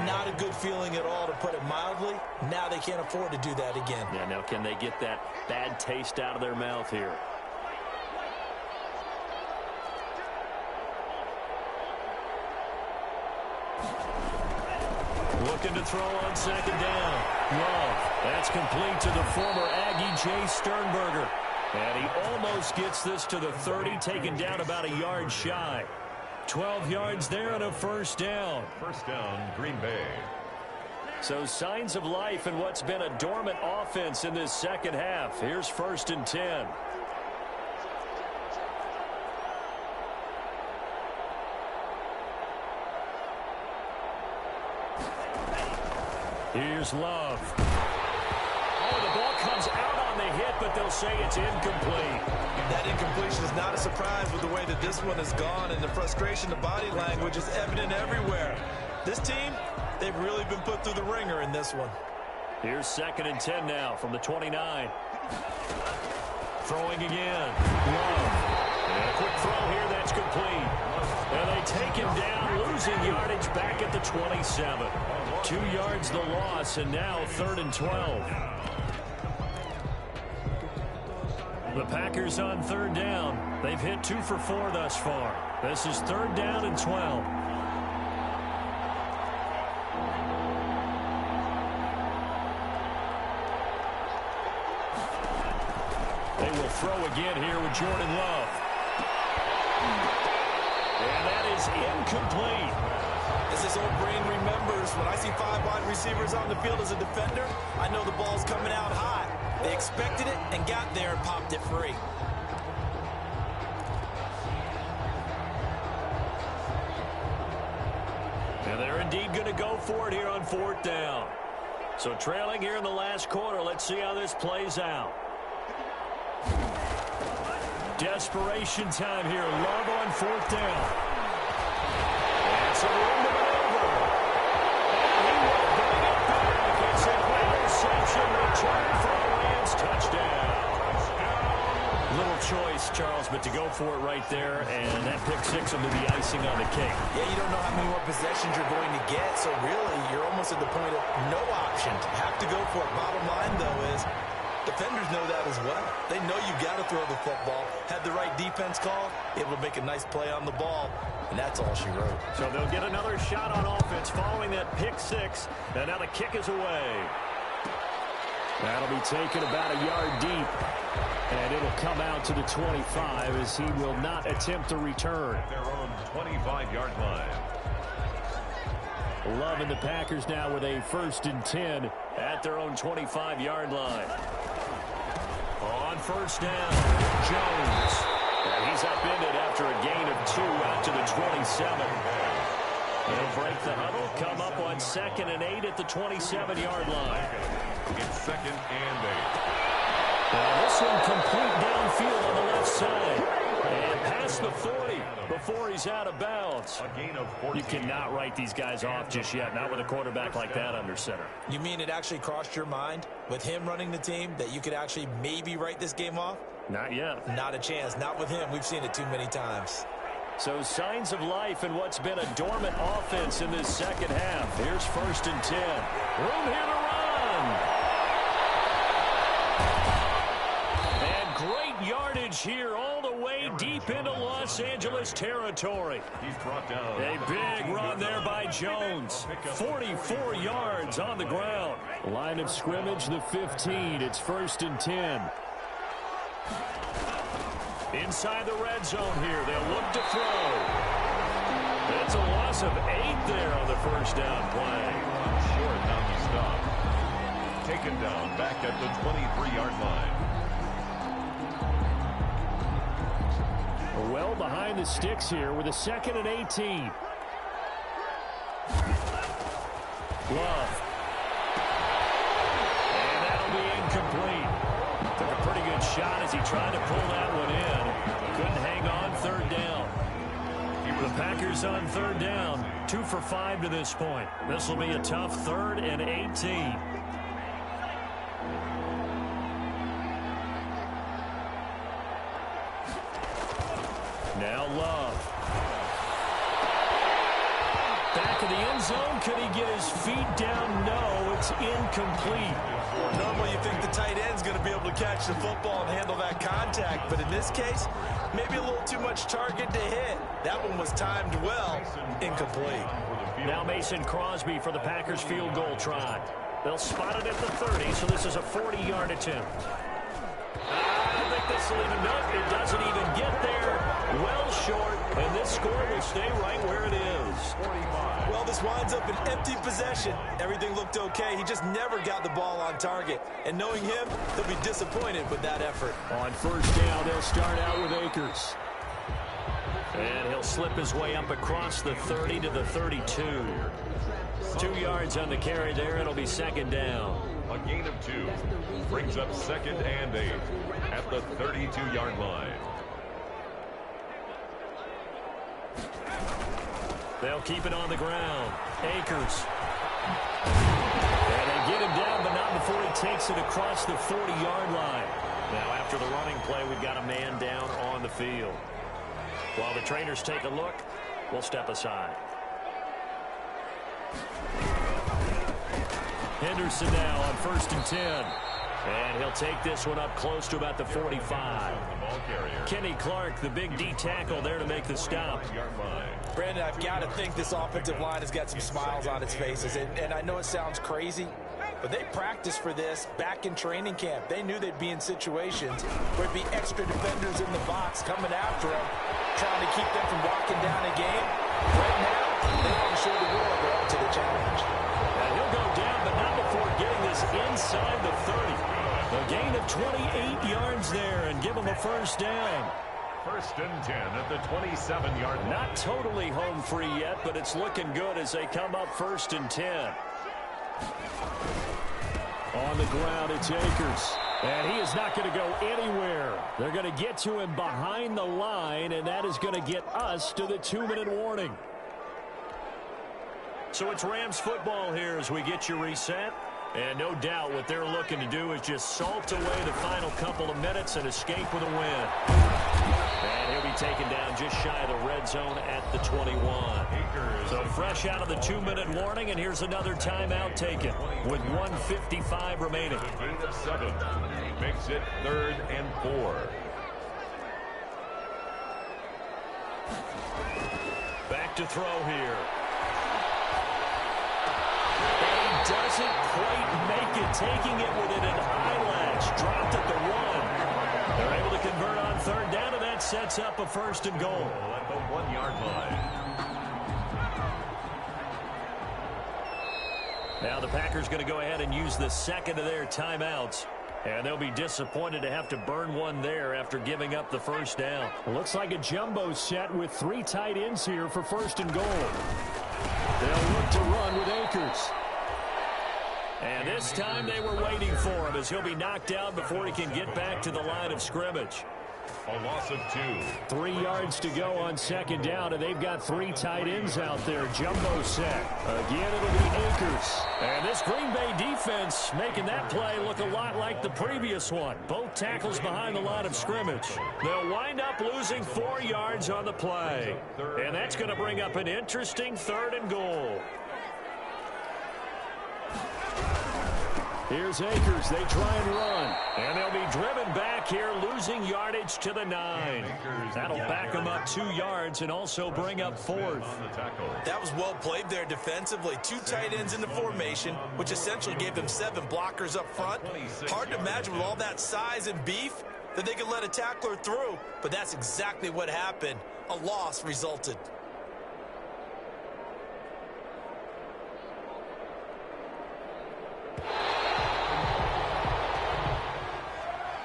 not a good feeling at all, to put it mildly. Now they can't afford to do that again. Yeah, now can they get that bad taste out of their mouth here? Looking to throw on 2nd down. Love. That's complete to the former Aggie Jay Sternberger. And he almost gets this to the 30, taken down about a yard shy. 12 yards there and a 1st down. 1st down, Green Bay. So signs of life in what's been a dormant offense in this 2nd half. Here's 1st and 10. Here's Love. Oh, the ball comes out on the hit, but they'll say it's incomplete. That incompletion is not a surprise with the way that this one has gone, and the frustration, the body language is evident everywhere. This team, they've really been put through the ringer in this one. Here's 2nd and 10 now from the 29. Throwing again. Love. And a quick throw here, that's complete. And they take him down, losing yardage back at the 27. 2 yards the loss, and now 3rd and 12. The Packers on 3rd down. They've hit 2 for 4 thus far. This is 3rd down and 12. They will throw again here with Jordan Love. And that is incomplete. As his old brain remembers, when I see 5 wide receivers on the field as a defender, I know the ball's coming out high. They expected it and got there and popped it free. And they're indeed going to go for it here on 4th down. So trailing here in the last quarter, let's see how this plays out. Desperation time here. Love on 4th down. It's a room to maneuver. And he will bring it back. It's an interception return for a Rams touchdown. Little choice, Charles, but to go for it right there, and that pick 6 will be the icing on the cake. Yeah, you don't know how many more possessions you're going to get, so really you're almost at the point of no option. Have to go for it. Bottom line, though, is defenders know that as well. They know you got to throw the football. Had the right defense call, able to make a nice play on the ball, and that's all she wrote. So they'll get another shot on offense following that pick 6, and now the kick is away. That'll be taken about a yard deep, and it'll come out to the 25 as he will not attempt to return. At their own 25-yard line. Love and the Packers now with a 1st and 10 at their own 25-yard line. On 1st down, Jones. And he's up suspended after a gain of 2 out to the 27. They'll break the huddle, come up on 2nd and 8 at the 27-yard line. It's 2nd and 8. Now this one complete downfield on the left side. And past the 40 before he's out of bounds. A gain of 14. You cannot write these guys off just yet, not with a quarterback like that under center. You mean it actually crossed your mind with him running the team that you could actually maybe write this game off? Not yet. Not a chance. Not with him. We've seen it too many times. So signs of life in what's been a dormant offense in this second half. Here's 1st and 10. Room here to run. And great yardage here all the way deep into Los Angeles territory. He's brought down. A big run there by Jones. 44 yards on the ground. Line of scrimmage, the 15. It's 1st and 10. Inside the red zone here. They'll look to throw. It's a loss of 8 there on the first down play. Short down the stop. Taken down back at the 23-yard line. Well behind the sticks here with a 2nd and 18. Love. And that'll be incomplete. Took a pretty good shot as he tried to pull that one in. Couldn't hang on 3rd down. The Packers on 3rd down. 2 for 5 to this point. This will be a tough 3rd and 18. Now Love. Back of the end zone. Could he get his feet down? No, it's incomplete. Normally you think the tight end's going to be able to catch the football and handle that contact, but in this case, maybe a little too much target to hit. That one was timed well. Incomplete. Now Mason Crosby for the Packers field goal try. They'll spot it at the 30, so this is a 40-yard attempt. I don't think this will even know. It doesn't even get there. Well short, and this score will stay right where it is. 45. Well, this winds up an empty possession. Everything looked okay. He just never got the ball on target. And knowing him, he'll be disappointed with that effort. On 1st down, they'll start out with Akers. And he'll slip his way up across the 30 to the 32. 2 yards on the carry there. It'll be 2nd down. A gain of 2. Brings up 2nd and 8 at the 32-yard line. They'll keep it on the ground. Akers. And they get him down, but not before he takes it across the 40-yard line. Now, after the running play, we've got a man down on the field. While the trainers take a look, we'll step aside. Henderson now on 1st and 10. And he'll take this one up close to about the 45. Kenny Clark, the big D tackle there to make the stop. Brandon, I've got to think this offensive line has got some smiles on its faces. And I know it sounds crazy, but they practiced for this back in training camp. They knew they'd be in situations where it'd be extra defenders in the box coming after them, trying to keep them from walking down a game. Right now, they want to show the world they're up to the challenge. And he'll go down, but not before getting this inside the 30. A gain of 28 yards there and give him a 1st down. 1st and 10 at the 27-yard line. Not totally home free yet, but it's looking good as they come up 1st and 10. On the ground, it's Akers. And he is not going to go anywhere. They're going to get to him behind the line, and that is going to get us to the 2-minute warning. So it's Rams football here as we get you reset. And no doubt what they're looking to do is just salt away the final couple of minutes and escape with a win. And he'll be taken down just shy of the red zone at the 21. So fresh out of the 2-minute warning, and here's another timeout taken with 1:55 remaining. Gain of 7 makes it 3rd and 4. Back to throw here. Doesn't quite make it, taking it with an eyelash. Dropped at the 1. They're able to convert on 3rd down, and that sets up a 1st and goal. At the 1-yard line. Now the Packers going to go ahead and use the 2nd of their timeouts. And they'll be disappointed to have to burn one there after giving up the first down. Looks like a jumbo set with 3 tight ends here for 1st and goal. They'll look to run with Akers. And this time they were waiting for him as he'll be knocked out before he can get back to the line of scrimmage. A loss of 2. 3 yards to go on 2nd down, and they've got 3 tight ends out there. Jumbo set. Again, it'll be Akers. And this Green Bay defense making that play look a lot like the previous one. Both tackles behind the line of scrimmage. They'll wind up losing 4 yards on the play. And that's going to bring up an interesting 3rd and goal. Here's Akers. They try and run. And they'll be driven back here, losing yardage to the 9. That'll back them up 2 yards and also bring up 4th. That was well played there defensively. 2 tight ends in the formation, which essentially gave them 7 blockers up front. Hard to imagine with all that size and beef that they could let a tackler through, but that's exactly what happened. A loss resulted.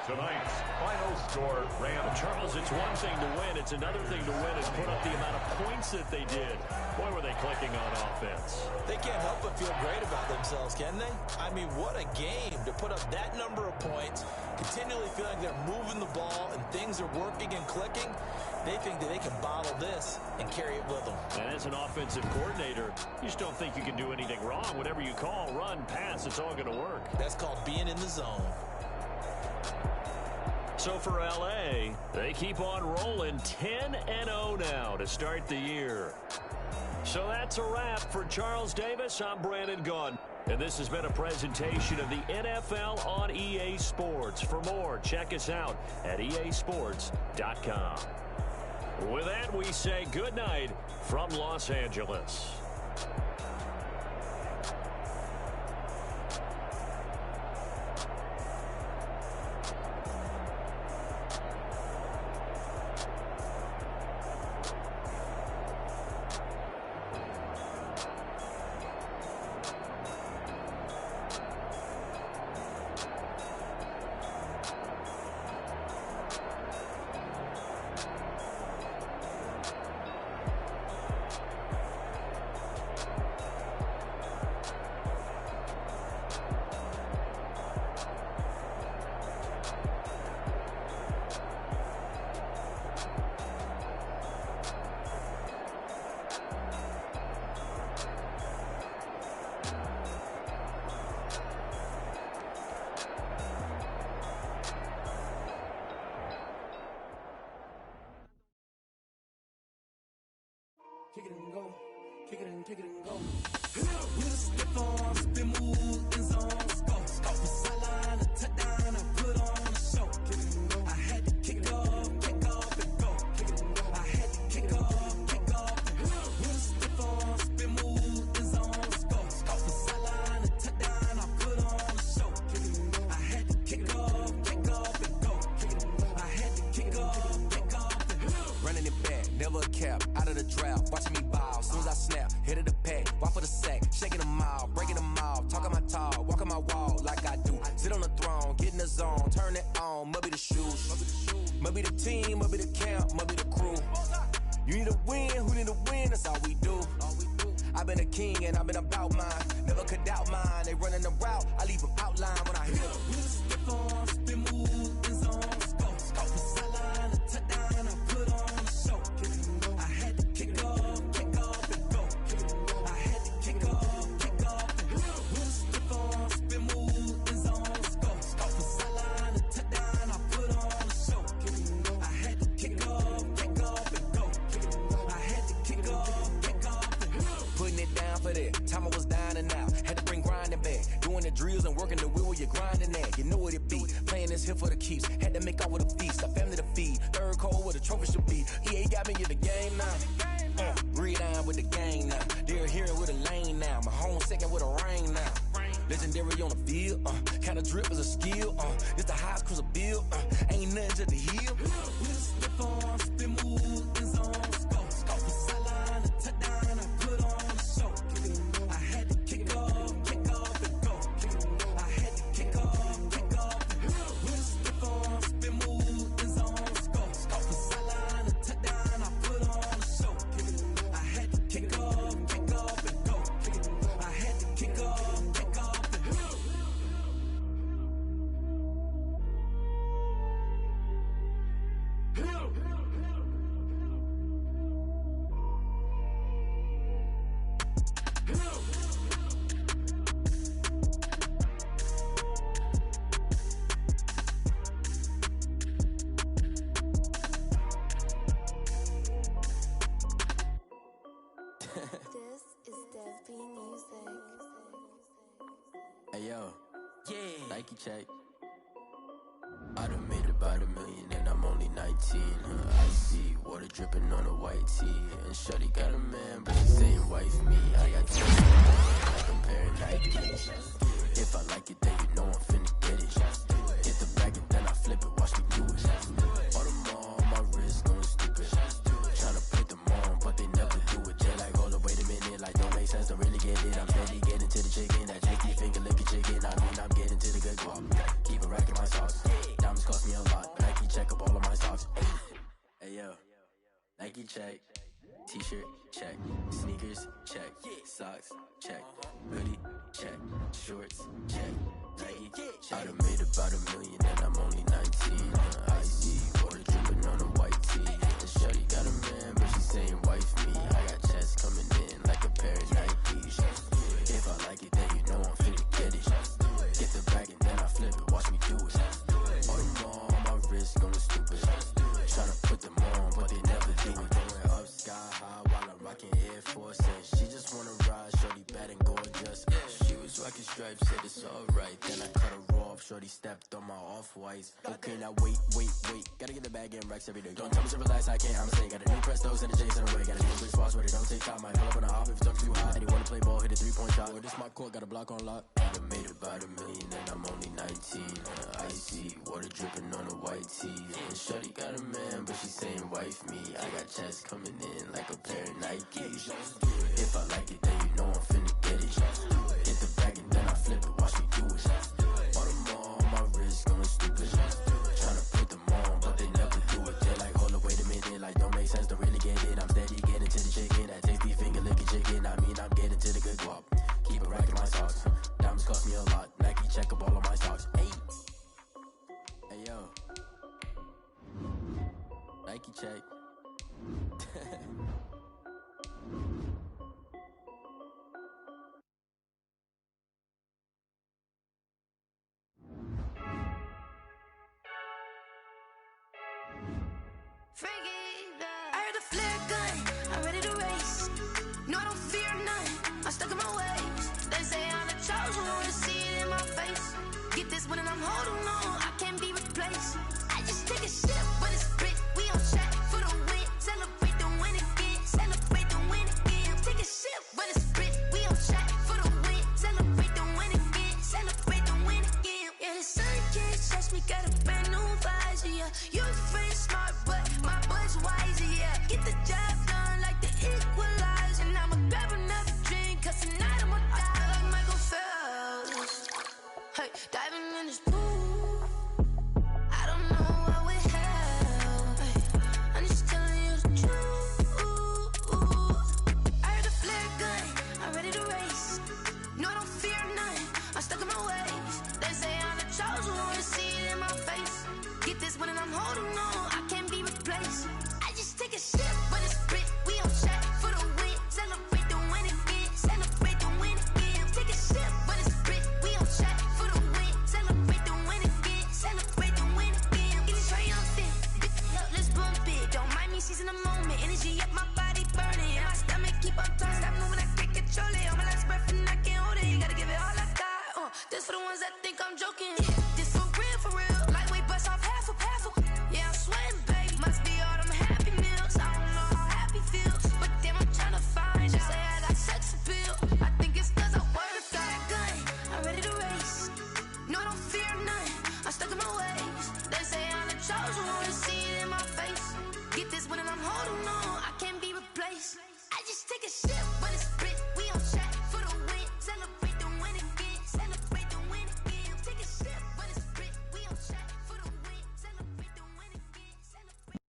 Tonight's final score, Rams. Charles, it's one thing to win. It's another thing to win is put up the amount of points that they did. Boy, were they clicking on offense. They can't help but feel great about themselves, can they? I mean, what a game to put up that number of points, continually feeling they're moving the ball and things are working and clicking. They think that they can bottle this and carry it with them. And as an offensive coordinator, you just don't think you can do anything wrong. Whatever you call, run, pass, it's all going to work. That's called being in the zone. So for L.A., they keep on rolling 10-0 now to start the year. So that's a wrap for Charles Davis. I'm Brandon Gaudin. And this has been a presentation of the NFL on EA Sports. For more, check us out at easports.com. With that, we say good night from Los Angeles. Kick it and go, kick it and go. With a stiff arm, spin move, in zones, go. Off the sideline, a touchdown, I put on a show. Kick it and go. I had to kick off and go. Kick it and go. I had to kick off and go. With a stiff arm, spin move, in zones, go. Off the sideline, a touchdown, I put on a show. Kick it and go. I had to kick off and go. Kick it and go. I had to kick off and go. Running it back, never a cap, out of the draft, watching me ball, soon as I snap, hit of the pack, walk for the sack, shaking them all, breaking them all, talking my talk, walking my wall like I do, sit on the throne, get in the zone, turn it on, must be the shoes, must be the team, must be the camp, must be the crew, you need to win, who need to win, that's all we do, I've been a king and I've been about mine, never could doubt mine, they running the route, I leave them outline when I hit them. With a stiff arm, spin move, in zones, go. Off the sideline, a touchdown, I put on a show. Kick it and go. I had to kick off and go. Kick it and go. I had to kick off and go. With a stiff arm, spin move, in zones, go. Off the sideline, a touchdown, I put on a show. Kick it and go. I had to kick off and go. Kick it and go. I had to kick off and go. Putting it down for that. Time I was down and out. Had to bring grinding back. Doing the drills and working the wheel where you're grinding at. You know what it be. Playing this here for the keeps. Had to make out with a feast. A family to feed. Third cold where the trophy should be. EA got me in the game now. Read on with the game now. They're here with a lane now. My home second with a rain now. Legendary on the field. Kind of drip is a skill. It's the highest cruiser bill. Ain't nothing to the heel. With a stiff arm, spin move, in zones, go. Off the sideline, a touchdown, I put on a show. Kick it and go. I had to kick off and go. Kick it and go. I had to kick off and go. This is Dev B Music. Hey yo, yeah, Nike check. I done made about $1 million and I'm only 19. I see water dripping on a white tee. And shorty got a man, but she saying wife me. I got two like a pair of Nikes. If I like it, then you know I'm finna get it. Get the bag and then I flip it, watch me do it. All them all on my wrist going stupid. Tryna put them on, but they never do it. They're like, hold up, wait a minute, like don't make sense, don't really get it. I'm steady getting to the chicken, that chicky finger licking chicken. I mean, I'm getting to the good guap. Keep it racking my socks. Diamonds cost me a lot, but Nike check up all of my socks. Hey yo, Nike check. T-shirt, check. Sneakers, check. Socks, check. Hoodie, check. Shorts, check. Nike, check. I done made about $1 million and I'm only 19. I see water dripping on a white tee. And shorty got a man, but she saying wife me. I got chest coming in like a pair of Nikes. If I like it, then you know I'm finna get it. Get the bag and then I flip it, watch me do it. All them all on my wrist going stupid. Tryna put them on, but they never do it. Going up sky high while I'm rocking Air Force. And she just wanna ride, shorty bad and gorgeous. She was rocking stripes, said it's alright. Then I cut her off, shorty stepped on my off-whites. Okay, now wait. Gotta get the bag and racks every day. Don't tell me to relax, I can't, I'm saying. Got a new Prestos and a Jason away. Got a new big spots where they don't take time. Might pull up on a hop if it's talking too hot. And he wanna play ball, hit a 3-point shot. With this my court, got a block on lock. I done made about $1 million and I'm only 19. I see water dripping on a white tee. And shorty got a man, but she saying wife me. I got chest coming in like a pair of Nikes. If I like it, then you know I'm finna get it. Get the bag and then I flip it, watch me do it. All them all on my wrist going stupid. Tryna put them on, but they never do it. They're like, hold up, wait a minute, like don't make sense, don't really get it. I'm steady getting to the chicken, that tasty finger licking chicken. I mean, I'm getting to the good guap. Keep it racking my socks. Diamonds cost me a lot. Nike check up all of my socks. Hey yo, Nike check. I heard the flare gun, I'm ready to race. No, I don't fear none, I'm stuck in my ways. They say I'm the chosen one, to see it in my face. Get this one and I'm holding on, I can't be replaced. I just take a sip, but it's spit, we on track for the win. Celebrate the win again, celebrate the win again. Take a sip, but it's spit, we on track for the win. Celebrate the win again, celebrate the win again. Yeah, the sun can't touch me, got a brand new visor, yeah. You friend smart, but my bud's wiser, yeah. Get the job done like the equalizer. And I'ma grab another drink, cause tonight I'ma die like Michael Phelps. Hey, diving in this pool, I don't know what would help. Hey, I'm just telling you the truth. I heard the flare gun, I'm ready to race. No, I don't fear none, I'm stuck in my ways. They say I'm the chosen one, to see it in my face. Get this one and I'm holding on, I can't be replaced. I just take a sip, but it's spit, we on track for the win. Celebrate the win again, celebrate the win again. Take a sip, but it's spit, we on track for the win. Celebrate the win again, celebrate the win again. Get it triumphant, look, let's bump it. Don't mind me seizing the moment, energy up my body burning. My stomach keep on turning, stop moving, I can't control it. On my last breath and I can't hold it. You gotta give it all I got. This for the ones that think I'm joking. This for real. Lightweight bust off half a. Yeah, I'm sweating, babe. Must be all them happy meals. I don't know how happy feels, but damn, I'm tryna find you. Say I got sex appeal. I think it's cause I work. Got a gun, I'm ready to race. No, I don't fear none, I'm stuck in my ways. They say I'm the chosen one, to see it in my face. Get this one and I'm holding on, I can't be replaced. I just take a sip, but it's spit, we on track for the win. Celebrate the win again, celebrate the win again. Take a sip, but it's spit, we on track for the win. Celebrate the win again, celebrate.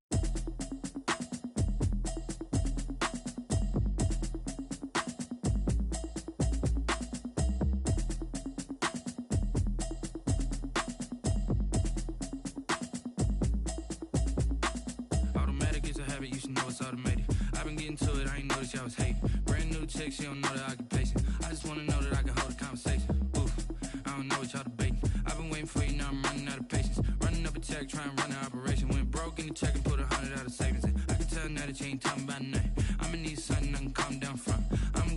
Automatic is a habit, you should know it's automated. I've been getting to it, I ain't noticed y'all was hating. Brand new chick, she don't know the occupation. I just wanna know that I can hold a conversation. Oof, I don't know what y'all debating. I've been waiting for you, now I'm running out of patience. Running up a check, trying to run an operation. Went broke in the check and put 100 out of savings in. I can tell now that you ain't talking about nothing. I'ma need something I can calm down from. I'm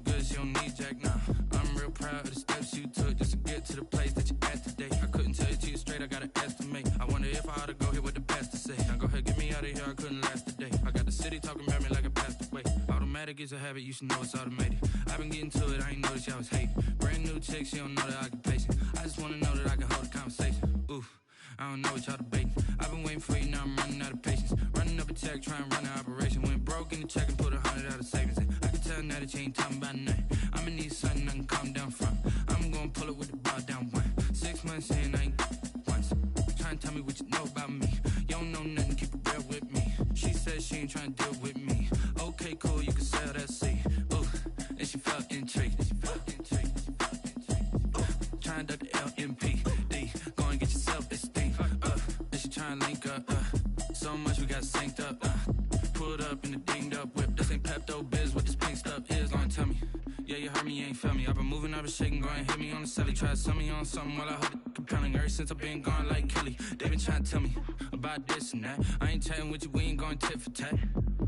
good, she don't need Jack now. I'm real proud of the steps you took just to get to the place that you're at today. I couldn't tell it to you straight, I gotta estimate. I wonder if I ought to go here with the pastor say. Now go ahead, get me out of here, I couldn't last today. I got the city talking about me like I passed away. Automatic is a habit, you should know it's automated. I've been getting to it, I ain't noticed y'all was hating. Brand new chick, she don't know the occupation. I just wanna know that I can hold a conversation. Oof, I don't know what y'all debating. I've been waiting for you, now I'm running out of patience. Running up a check, trying to run an operation. Went broke in the check and put 100 out of savings in. I can tell now that you ain't talking about nothing. I'ma need something I can calm down from. I'm gonna pull it with the bow down one. 6 months in, I ain't once. Trying to tell me what you know about me. You don't know nothing, keep it real with me. She said she ain't trying to deal with me. Okay, cool, you can sell that seed. Ooh, and she felt intrigued. Trying to duck the LMPD. Go and get your self-esteem. And she trying to link up. So much we got synced up. Pulled up in the dinged up whip. This ain't Pepto-Biz, what this pink stuff is. Gonna tell me. Yeah, you heard me, you ain't felt me. I've been moving, I've been shaking, go and hit me on the celly. Try to sell me on something while I hold it compelling. Ever since I've been gone like Kelly, they been trying to tell me about this and that. I ain't chatting with you, we ain't going tit for tat.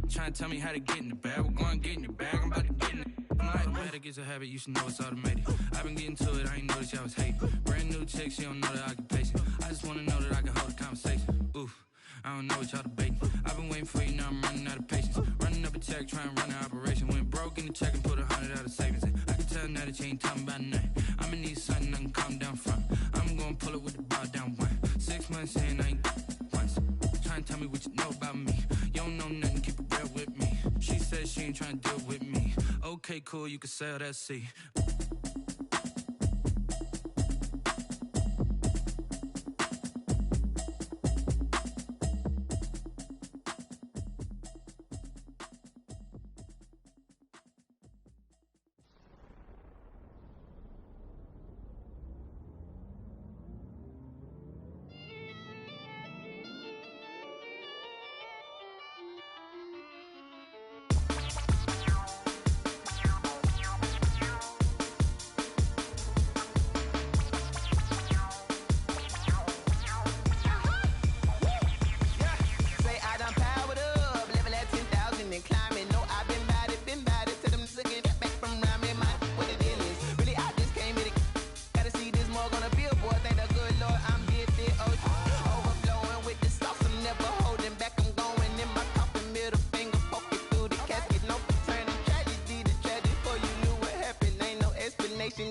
Trying to tell me how to get in the bag. We're going to get in your bag, I'm about to get in it. Automatic is a habit, you should know it's automated. I've been getting to it, I ain't noticed y'all was hating. Brand new chick, she don't know the occupation. I just wanna know that I can hold a conversation. Oof, I don't know what y'all debating. I've been waiting for you, now I'm running out of patience. Running up a check, trying to run an operation. Went broke in the check and put 100 out of savings in. I can tell now that you ain't talking about nothing. I'ma need something I can calm down from. I'm gonna pull it with the bow down one. 6 months in, I ain't once. Trying to tell me what you know about me. You don't know nothing, keep it real with me. She said she ain't trying to deal with me. Okay, cool, you can sell that seed.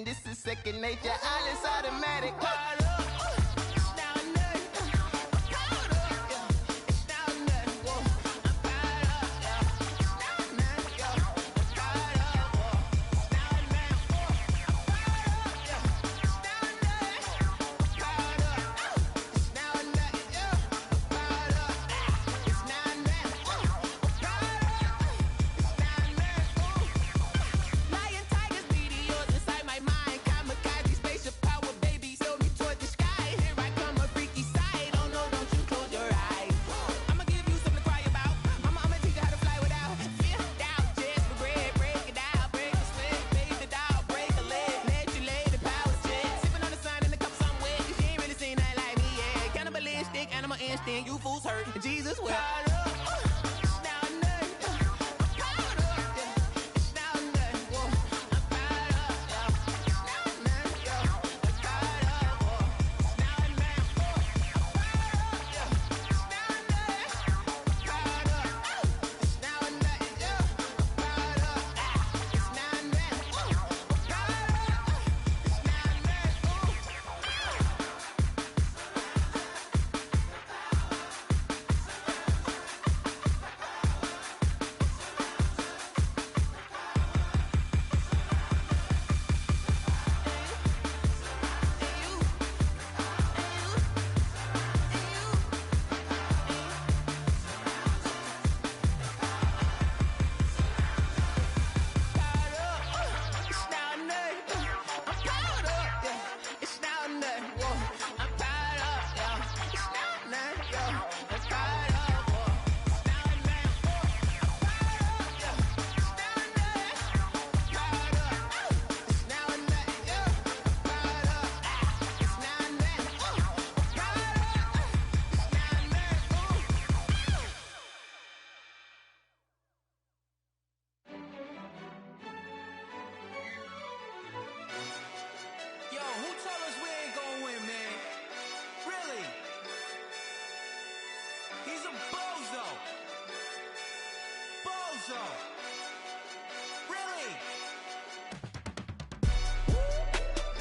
This is second nature, all is automatic. Lion, tigers, meteors inside my mind. Kamikaze, spaceship power, baby. Sold me toward the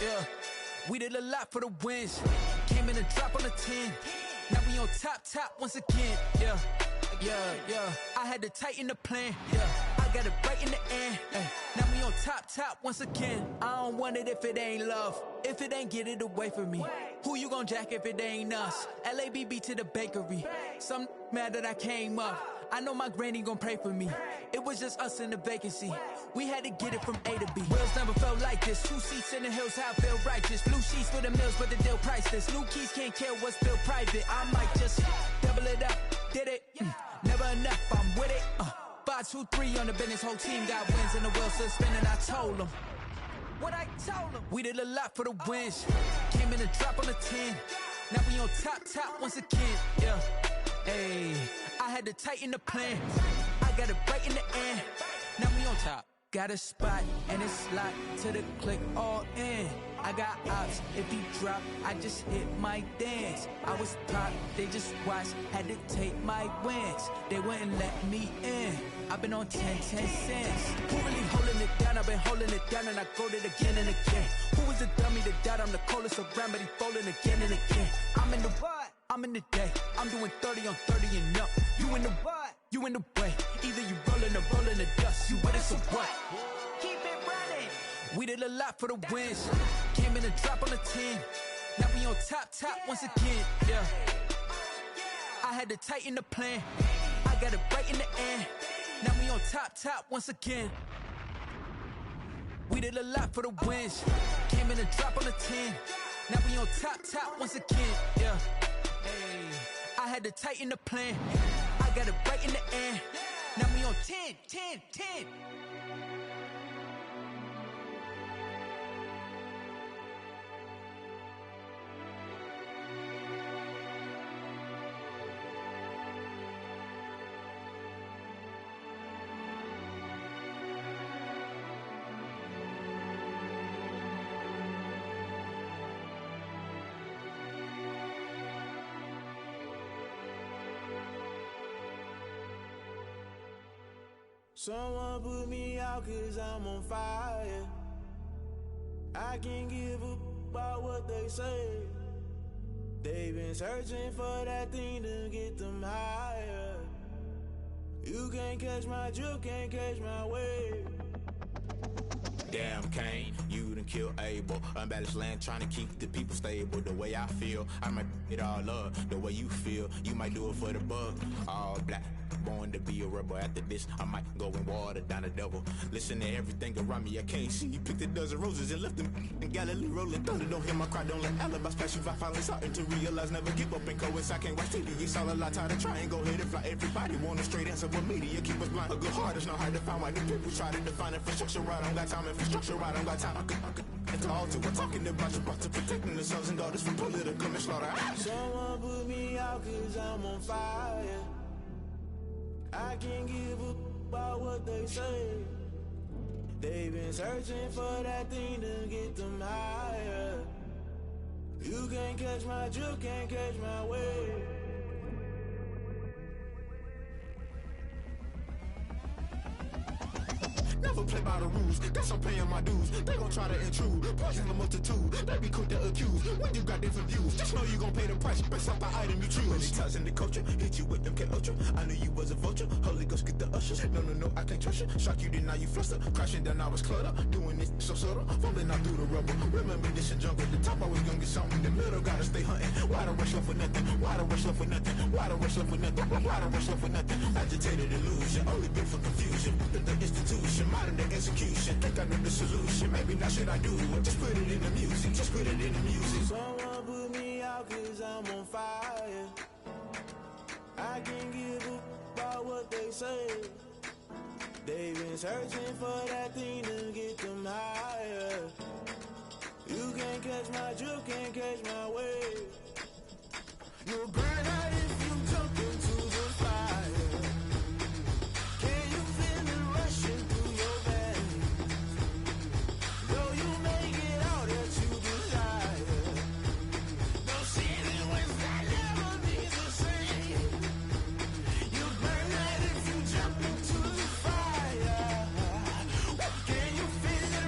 yeah. We did a lot for the wins. Came in a drop on the 10. Now we on top once again, yeah. I had to tighten the plan, yeah. I got it right in the end, now we on top once again. I don't want it if it ain't love. If it ain't, get it away from me. Who you gon' jack if it ain't us? LABB to the bakery. Some mad that I came up. I know my granny gon' pray for me. It was just us in the vacancy. We had to get it from A to B. Wheels never felt like this. 2 seats in the hills, how I feel righteous. Blue sheets for the mills, but the deal priceless. New keys can't care what's still private. I might just double it up. Did it? Never enough, I'm with it. 5, 2, 3 on the business. Whole team got wins and the wheels still spinning. I told them what I told them. We did a lot for the wins. Came in a drop on the 10. Now we on top once again, yeah. Hey, I had to tighten the plan. I got it right in the end. Now we on top. Got a spot and it's locked to the click all in. I got ops, if he drop, I just hit my dance. I was top, they just watched, had to take my wins. They wouldn't let me in. I've been on 10 cents. Who really holding it down? I've been holding it down and I go it again and again. Who was the dummy that died? I'm the coldest around, but he folding again and again. I'm in the what? I'm in the day. I'm doing 30 on 30 and up. You in the what? You in the way. Either you rolling or rolling the dust. You with it, so what? Keep it running. We did a lot for the wins. Came in a drop on the 10. Now we on top once again, yeah. I had to tighten the plan. I got it right in the end. Now we on top once again. We did a lot for the wins. Came in a drop on the 10. Now we on top once again, yeah. Hey, I had to tighten the plan. I got it right in the end. Now we on 10. Someone put me out 'cause I'm on fire. I can't give a about what they say. They've been searching for that thing to get them higher. You can't catch my drift, can't catch my wave. Damn Kane, you done killed Abel. Unbalanced land trying to keep the people stable. The way I feel, I might it all up. The way you feel, you might do it for the bug. All black, born to be a rebel. After this, I might go and water down the devil. Listen to everything around me, I can't see. You picked a dozen roses and left them in Galilee rolling thunder. Don't hear my cry, don't let alibis pass you. I finally starting to realize, never give up and coincide. Can't watch TV, it's all a lot. Tired of trying, go ahead and fly. Everybody want a straight answer, but media keep us blind. A good heart is not hard to find. Why the people try to define infrastructure right? I don't got time, infrastructure right, I don't got time. I could it's all to we're talking about you, about to protecting the sons and daughters from political slaughter. Someone put me out 'cause I'm on fire. I can't give a about what they say. They've been searching for that thing to get them higher. You can't catch my drift, can't catch my wave. Never play by the rules, guess I'm paying my dues. They gon' try to intrude, poison the multitude. They be quick to accuse, when you got different views. Just know you gon' pay the price, based off the item you choose. Many times in the culture, hit you with them K-Ultra. I knew you was a vulture, Holy Ghost get the ushers. No, I can't trust you. Shock you, then now you fluster. Crashing down, I was cluttered. Doing this so subtle, falling out through the rubble. Remember this in jungle, the top always gonna get something. The middle gotta stay hunting. Why the rush left for nothing? Why the rush left for nothing? Why the rush left for nothing? Why the rush left for nothing? Agitated illusion, only been for confusion. The institution, modern day execution. Think I know the solution, maybe not should I do it? Just put it in the music, just put it in the music. Someone put me out 'cause I'm on fire. I can't give a about what they say. They've been searching for that thing to get them higher. You can't catch my drift, can't catch my wave. You'll burn out if you jump into the fire. Can you feel it rushing through your veins? Though you make it out that you desire. No city was that never be the same. You burn out if you jump into the fire. Can you feel it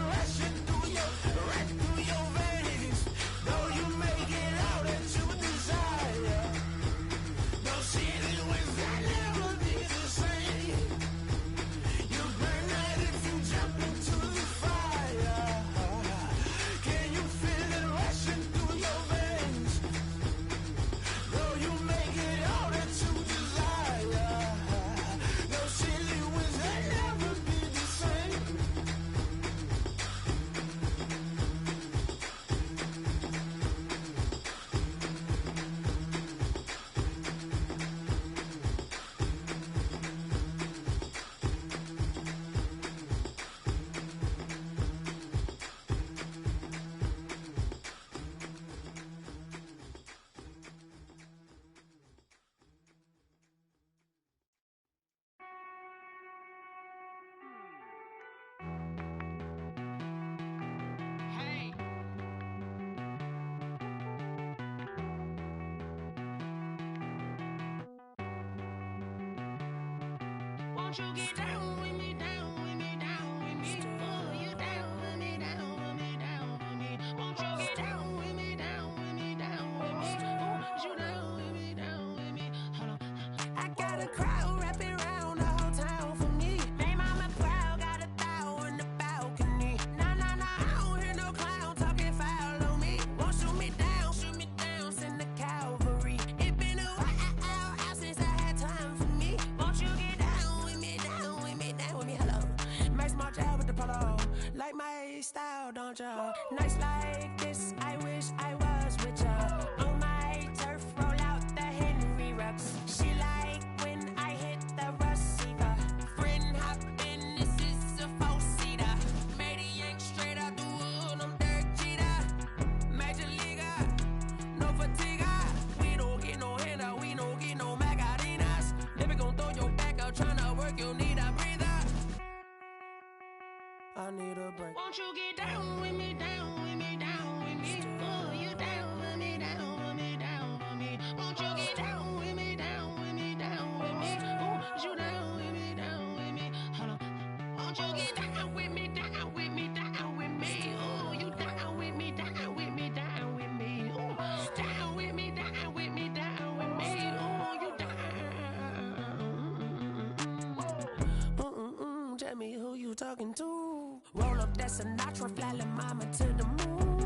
Won't you get down with me, down with me, down with me? Oh, you down with me, down with me, down with me. Won't you get down with me, down with me, down with me? Oh, you down with me, down with me? Hold on. I got a crowd wrapping around the whole town for me. They mama proud, got 1,000 in the balcony. Nah, nah, nah, I don't hear no clown talking foul on me. Won't shoot me down, send the cavalry. It been a while since I had time for me. Won't you get down with me, down with me, down with me? Hello. Max March out with the polo. Like my style, don't ya? Nights like this, I wish I was with ya. On my turf, roll out the Henry Rux. She like when I hit the receiver. Friend hop in, this is a 4-seater. Made a yank straight out the wood, I'm Derek Jeter. Major leaguer, no fatigue. We don't get no handout, we don't get no Macarinas. Never gon' throw your back out, tryna work, you need a breather. I need a break. Won't you get down with me, down with me, down with me? Oh, you down with me, down with me, down with me? Won't you get down with me, down with me, down with me? Oh, you down with me, down with me? Hold on. Won't you get down with me, down with me, down with me? Oh, you down with me, down with me, down with me? Oh, down with me, down with me, down with me? Oh, you down. Tell me who you talking to. Roll up that Sinatra, fly la mama to the moon.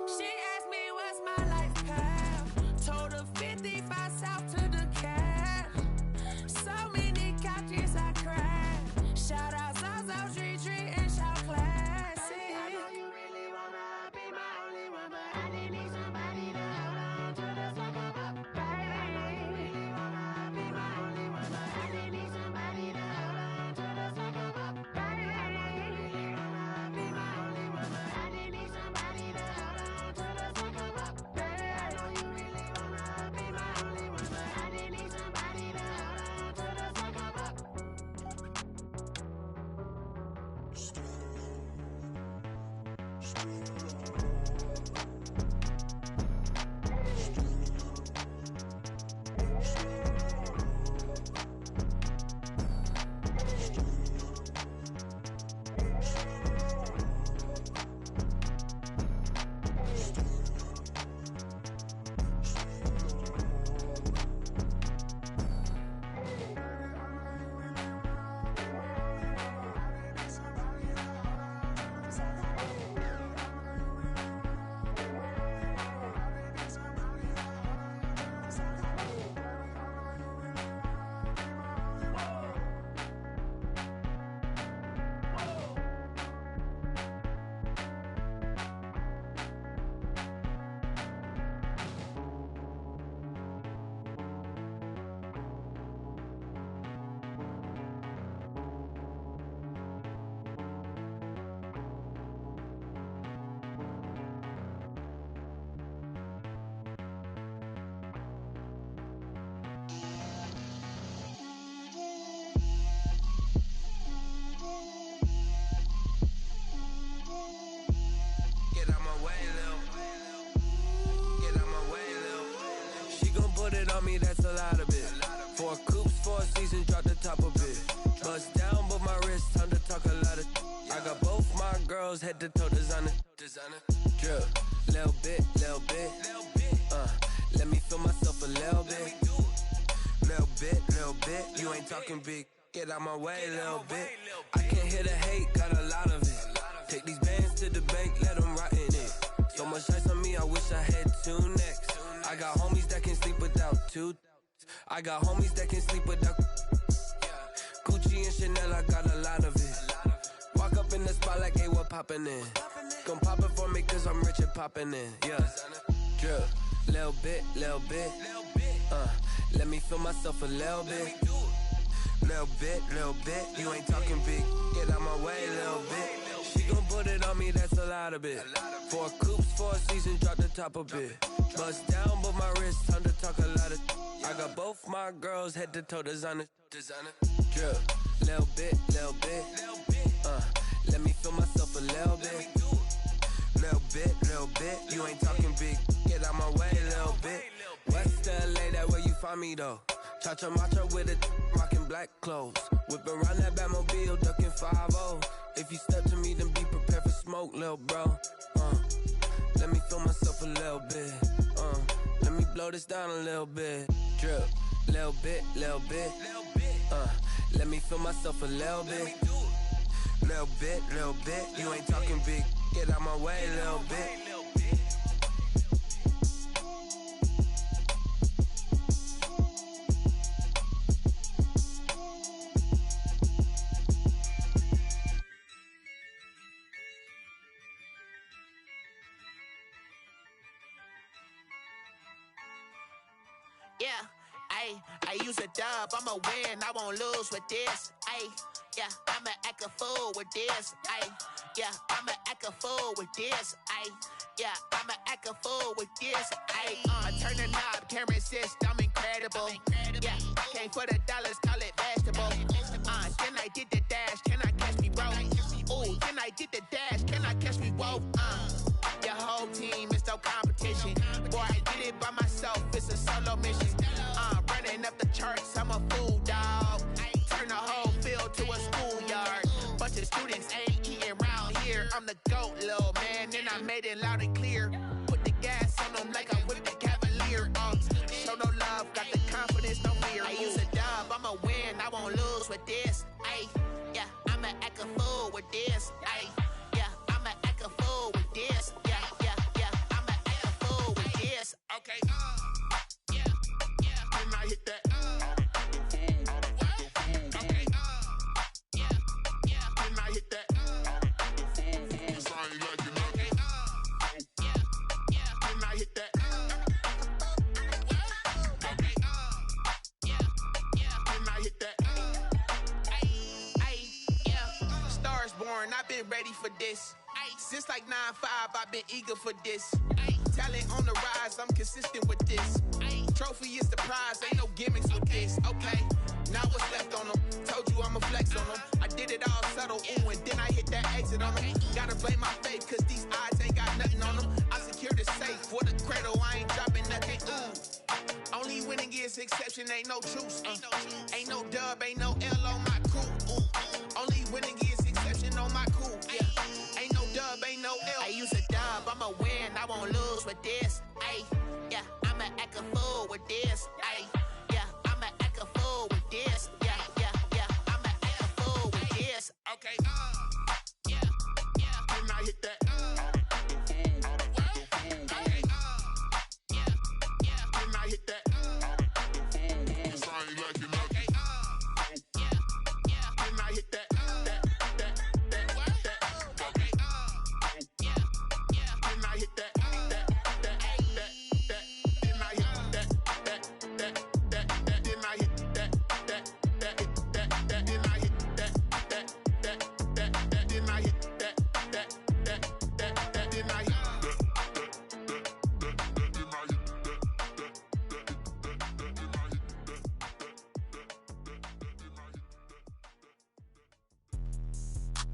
She asked me what's my life path. Told her 55 south to the cab. So many couches I cried. Shout out South Street and shout classy. I know you really wanna be my only one, but I didn't need somebody to hold on to the sucker up. Baby, I know you really wanna be my only one, but I didn't need somebody to hold on to the sucker up. Baby, I know you really wanna be my only one, but I didn't need somebody to hold on to the sucker up. Baby, I know you really wanna be my only one, but I didn't need somebody to hold on to the sucker up. Get out my way, Lil. Get out my way, Lil. She gon' put it on me, that's a lot of it. 4 coops, 4 seasons, drop the top a bit. Bust down, but my wrist, time to talk a lot of. I got both my girls, head to toe designer. Drip, little bit, little bit. Let me feel myself a little bit. Little bit, you ain't talking big. Get out my way, little bit. I can't hear the hate, got a lot of it. Take these bands to the bank, let them rot in it. So much ice on me, I wish I had 2 necks. I got homies that can sleep without 2. I got homies that can sleep without. Gucci and Chanel, I got a lot of it. Walk up in the spot like, hey, what poppin' in? Gon' pop it for me, cause I'm rich and poppin' in. Yeah, drip, little bit, little bit. Let me feel myself a little bit. Little bit, you ain't talking big. Get out my way, little bit. She gon' put it on me, that's a lot of it. 4 coops, 4 seasons, drop the top a bit. Bust down, but my wrist, time to talk a lot of. I got both my girls, head to toe designer. Drip, little bit, little bit. Let me feel myself a little bit. Little bit, you ain't talking big. Get out my way, little bit. West LA, that where you find me though. Cha-cha matcha with it, rocking black clothes. Whip around that Batmobile, ducking 5-0. If you step to me, then be prepared for smoke, lil' bro. Let me feel myself a little bit. Let me blow this down a little bit. Drip, little bit, little bit. Let me feel myself a little bit. Little bit, little bit. You ain't talking big. Get out my way, little bit. Yeah, I use a dub, I'ma win, I won't lose with this. Yeah, I'ma act a fool with this. Yeah, I'ma act a fool with this. Yeah, I'ma act a fool with this. I turn the knob, camera assist, I'm incredible. Yeah, came for the dollars, call it vegetable. Then I did the dash, can I catch me, bro? Ooh, then I did the dash, can I catch me, whoa? Your whole team is no competition. Boy, I did it by myself, it's a solo mission. Running up the charts, I'm a fool, dog. Turn the whole field to a schoolyard. Bunch of students ain't eating round here. I'm the GOAT, little man, and I made it loud and clear. Put the gas on them like I whipped the Cavalier. Show no love, got the confidence, no fear. I use a dub, I'ma win, I won't lose with this. Yeah, I'ma act a fool with this. Yeah, I'ma act a fool with this. Yeah, I'ma act a fool with this. Okay, yeah, can I hit that? Okay, yeah, can I hit that? Cause I ain't like it. Okay, yeah, can I hit that? Okay, yeah, can I hit that? Yeah, Stars born, I've been ready for this. Since like 9-5, I've been eager for this. Talent on the rise, I'm consistent with this. Trophy is the prize, ain't no gimmicks with this. Okay, now what's left on them? Told you I'ma flex on them. I did it all subtle, ooh, and then I hit that exit on them. Gotta blame my faith, cause these odds ain't got nothing on them. I secure the safe for the cradle, I ain't dropping nothing, ooh. Only winning is exception, ain't no truce. Ain't no dub, ain't no L on my crew. Only winning is exception on my crew. Yeah, ain't no dub, ain't no L. I use a dub, I'ma win, I won't lose with this. Yeah, I'ma act a fool with this. Yeah, I'ma act a fool with this. Yeah, I'ma act a fool with this. Okay, yeah, can I hit that? Okay, yeah, can I hit that? Cause I ain't like it. Okay, yeah, can I hit that? Okay, yeah, can I hit that?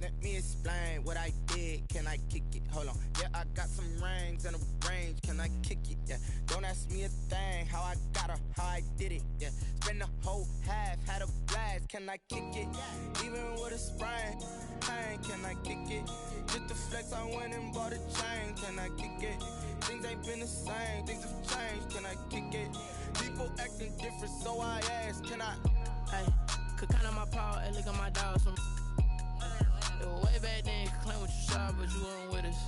Let me explain what I did. Can I kick it? Hold on. Yeah, I got some rings and a range. Can I kick it? Yeah. Don't ask me a thing. How I got her, how I did it. Yeah. Spend the whole half, had a blast. Can I kick it? Even with a sprain. Pain, can I kick it? Just the flex, I went and bought a chain. Can I kick it? Things ain't been the same. Things have changed. Can I kick it? People acting different, so I ask. Can I? Hey, could count on my power and look at my dogs. It was way back then, you could claim what you saw, but you weren't with us.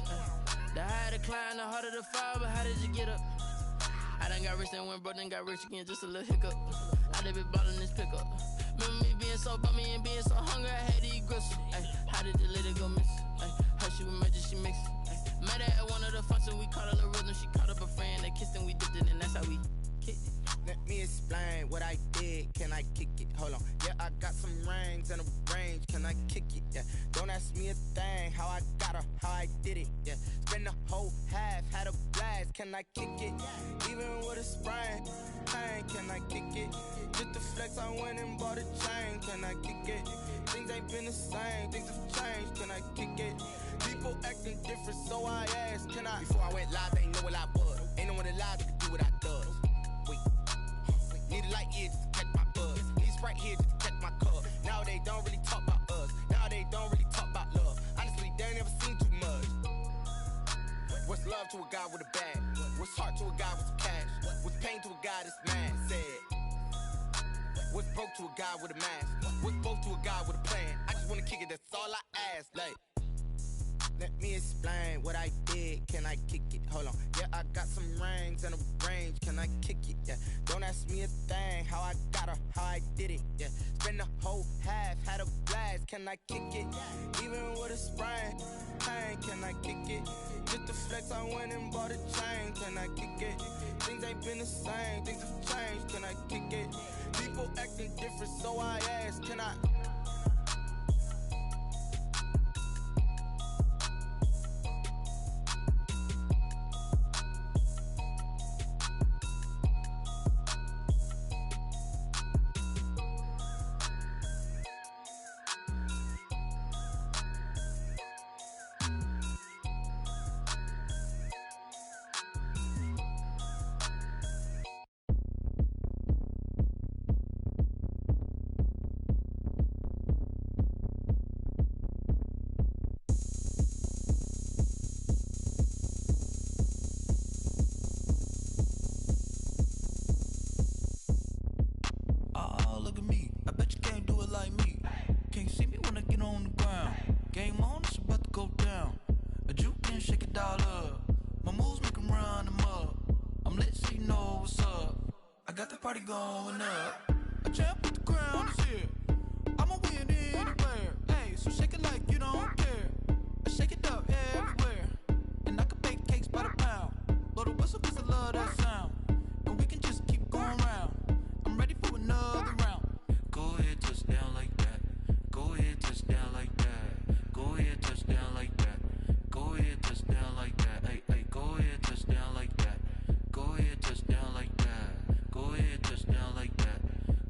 The higher the climb, the harder the fall, but how did you get up? I done got rich and went broke, then got rich again, just a little hiccup. I done been ballin' this pickup. Remember me being so bummy and being so hungry, I had to eat gristle. How did the lady go miss? Her she was magic, she mixed. Met her at one of the functions, we caught her the rhythm, she caught up a friend, they kissed and we dipped it, and that's how we kicked it. Let me explain what I did. Can I kick it? Hold on. Yeah, I got some rings and a range. Can I kick it? Yeah. Don't ask me a thing. How I got her, how I did it. Yeah. Spend the whole half, had a blast. Can I kick it? Even with a sprain. Pain, can I kick it? Just the flex, I went and bought a chain. Can I kick it? Things ain't been the same. Things have changed. Can I kick it? People acting different, so I asked. Can I? Before I went live, they ain't know what I was. Ain't no one alive that could do what I does. Wait. Need need a light year just to catch my buzz. Need Sprite here just to catch my cup. Now they don't really talk about us. Now they don't really talk about love. Honestly, they ain't never seen too much. What's love to a guy with a bag? What's heart to a guy with some cash? What's pain to a guy that's mad? Said. What's broke to a guy with a mask? What's both to a guy with a plan? I just wanna kick it, that's all I ask. Like, let me explain what I did. Can I kick it? Hold on. Yeah, I got some rings and a range. Can I kick it? Yeah. Don't ask me a thing. How I got her, how I did it. Yeah. Spend the whole half, had a blast. Can I kick it? Even with a sprain. Pain, can I kick it? Just to flex, I went and bought a chain. Can I kick it? Things ain't been the same. Things have changed. Can I kick it? People acting different, so I ask, can I? Party going up. A champ with the crown is here. I'ma win anywhere. Hey, so shake it like you don't care. I shake it up everywhere. And I can bake cakes by the pound. Blow the whistle 'cause I love that sound. And we can just keep going round. I'm ready for another round. Go ahead, touch down like that. Go ahead, touch down like that. Go ahead, touch down like that. Go ahead, touch down like that. Hey, hey, go ahead, touch down like that. Go ahead, touch down like that. Go ahead, touch down like that.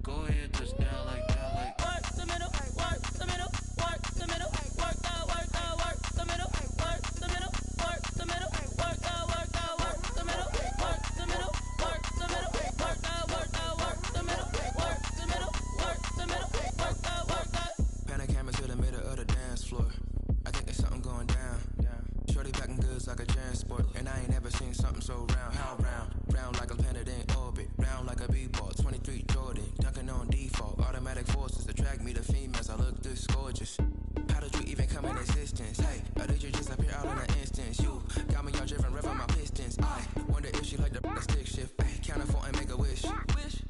Go ahead, touch down like that. Like work the middle, work the middle, work the middle, work the middle, work the middle, work the middle, work the middle, work the middle, work the middle, work the middle, work the middle, work the middle, work the. Panic camera to the middle of the dance floor. I think there's something going down. Shorty packing goods like a transport, and I ain't never seen something so round. How round? Round like a planet in orbit, round like a b-ball. 23 Jordan, dunking on default. Automatic forces attract me to females. I look this gorgeous. How did you even come in existence? Hey, or did you just appear out in an instance? You got me all driven, revving my pistons. I wonder if she like the stick shift. Ay, count a 4 and make a wish.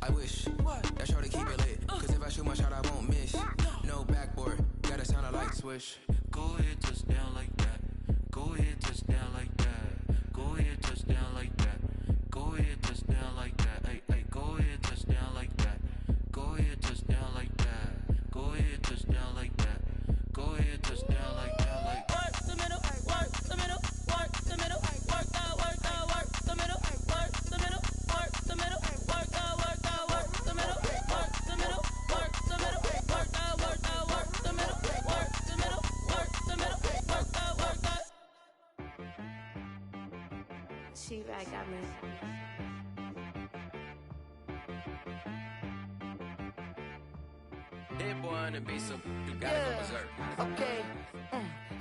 I wish that shorty keep it lit. 'Cause if I shoot my shot, I won't miss. No backboard, gotta sound a light swish. go ahead, touch down like that. Go ahead, touch down like that. Go ahead, touch down like that. Go ahead, touch down like that. Hey, hey, go ahead, touch down like that. Go ahead, touch down like that. Go ahead, touch down like that. Go ahead, touch down like that. Like work the middle, work the middle, work the middle, work the middle, work the middle, work the middle, work the middle, work the middle, work the middle, work the middle, work the middle, work the middle, work the middle, work the middle, work the. She right, got me. That boy on the beat, so you gotta go berserk. Okay.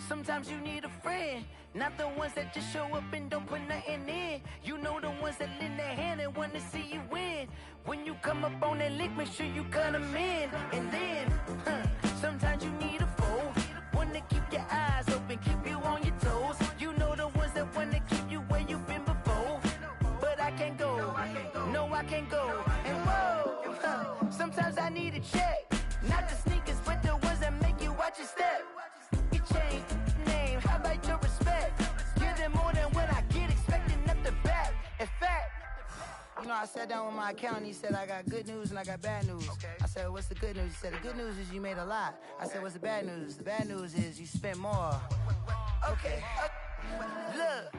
Sometimes you need a friend, not the ones that just show up and don't put nothing in. You know the ones that lend their hand and want to see you win. When you come up on that lick, make sure you cut them in. And then, sometimes you need a foe, one to keep your eyes open, keep you on your toes. You know the ones that want to keep you where you've been before. But I can't go, no I can't go. And whoa, sometimes I need a check. Not the sneakers, but the ones that make you watch your step. You change name, how about your respect? Give them more than what I get, expecting up the back. In fact, you know, I sat down with my accountant, he said, I got good news and I got bad news. I said, what's the good news? He said, the good news is you made a lot. I said, what's the bad news? The bad news is you spent more. Okay. Look,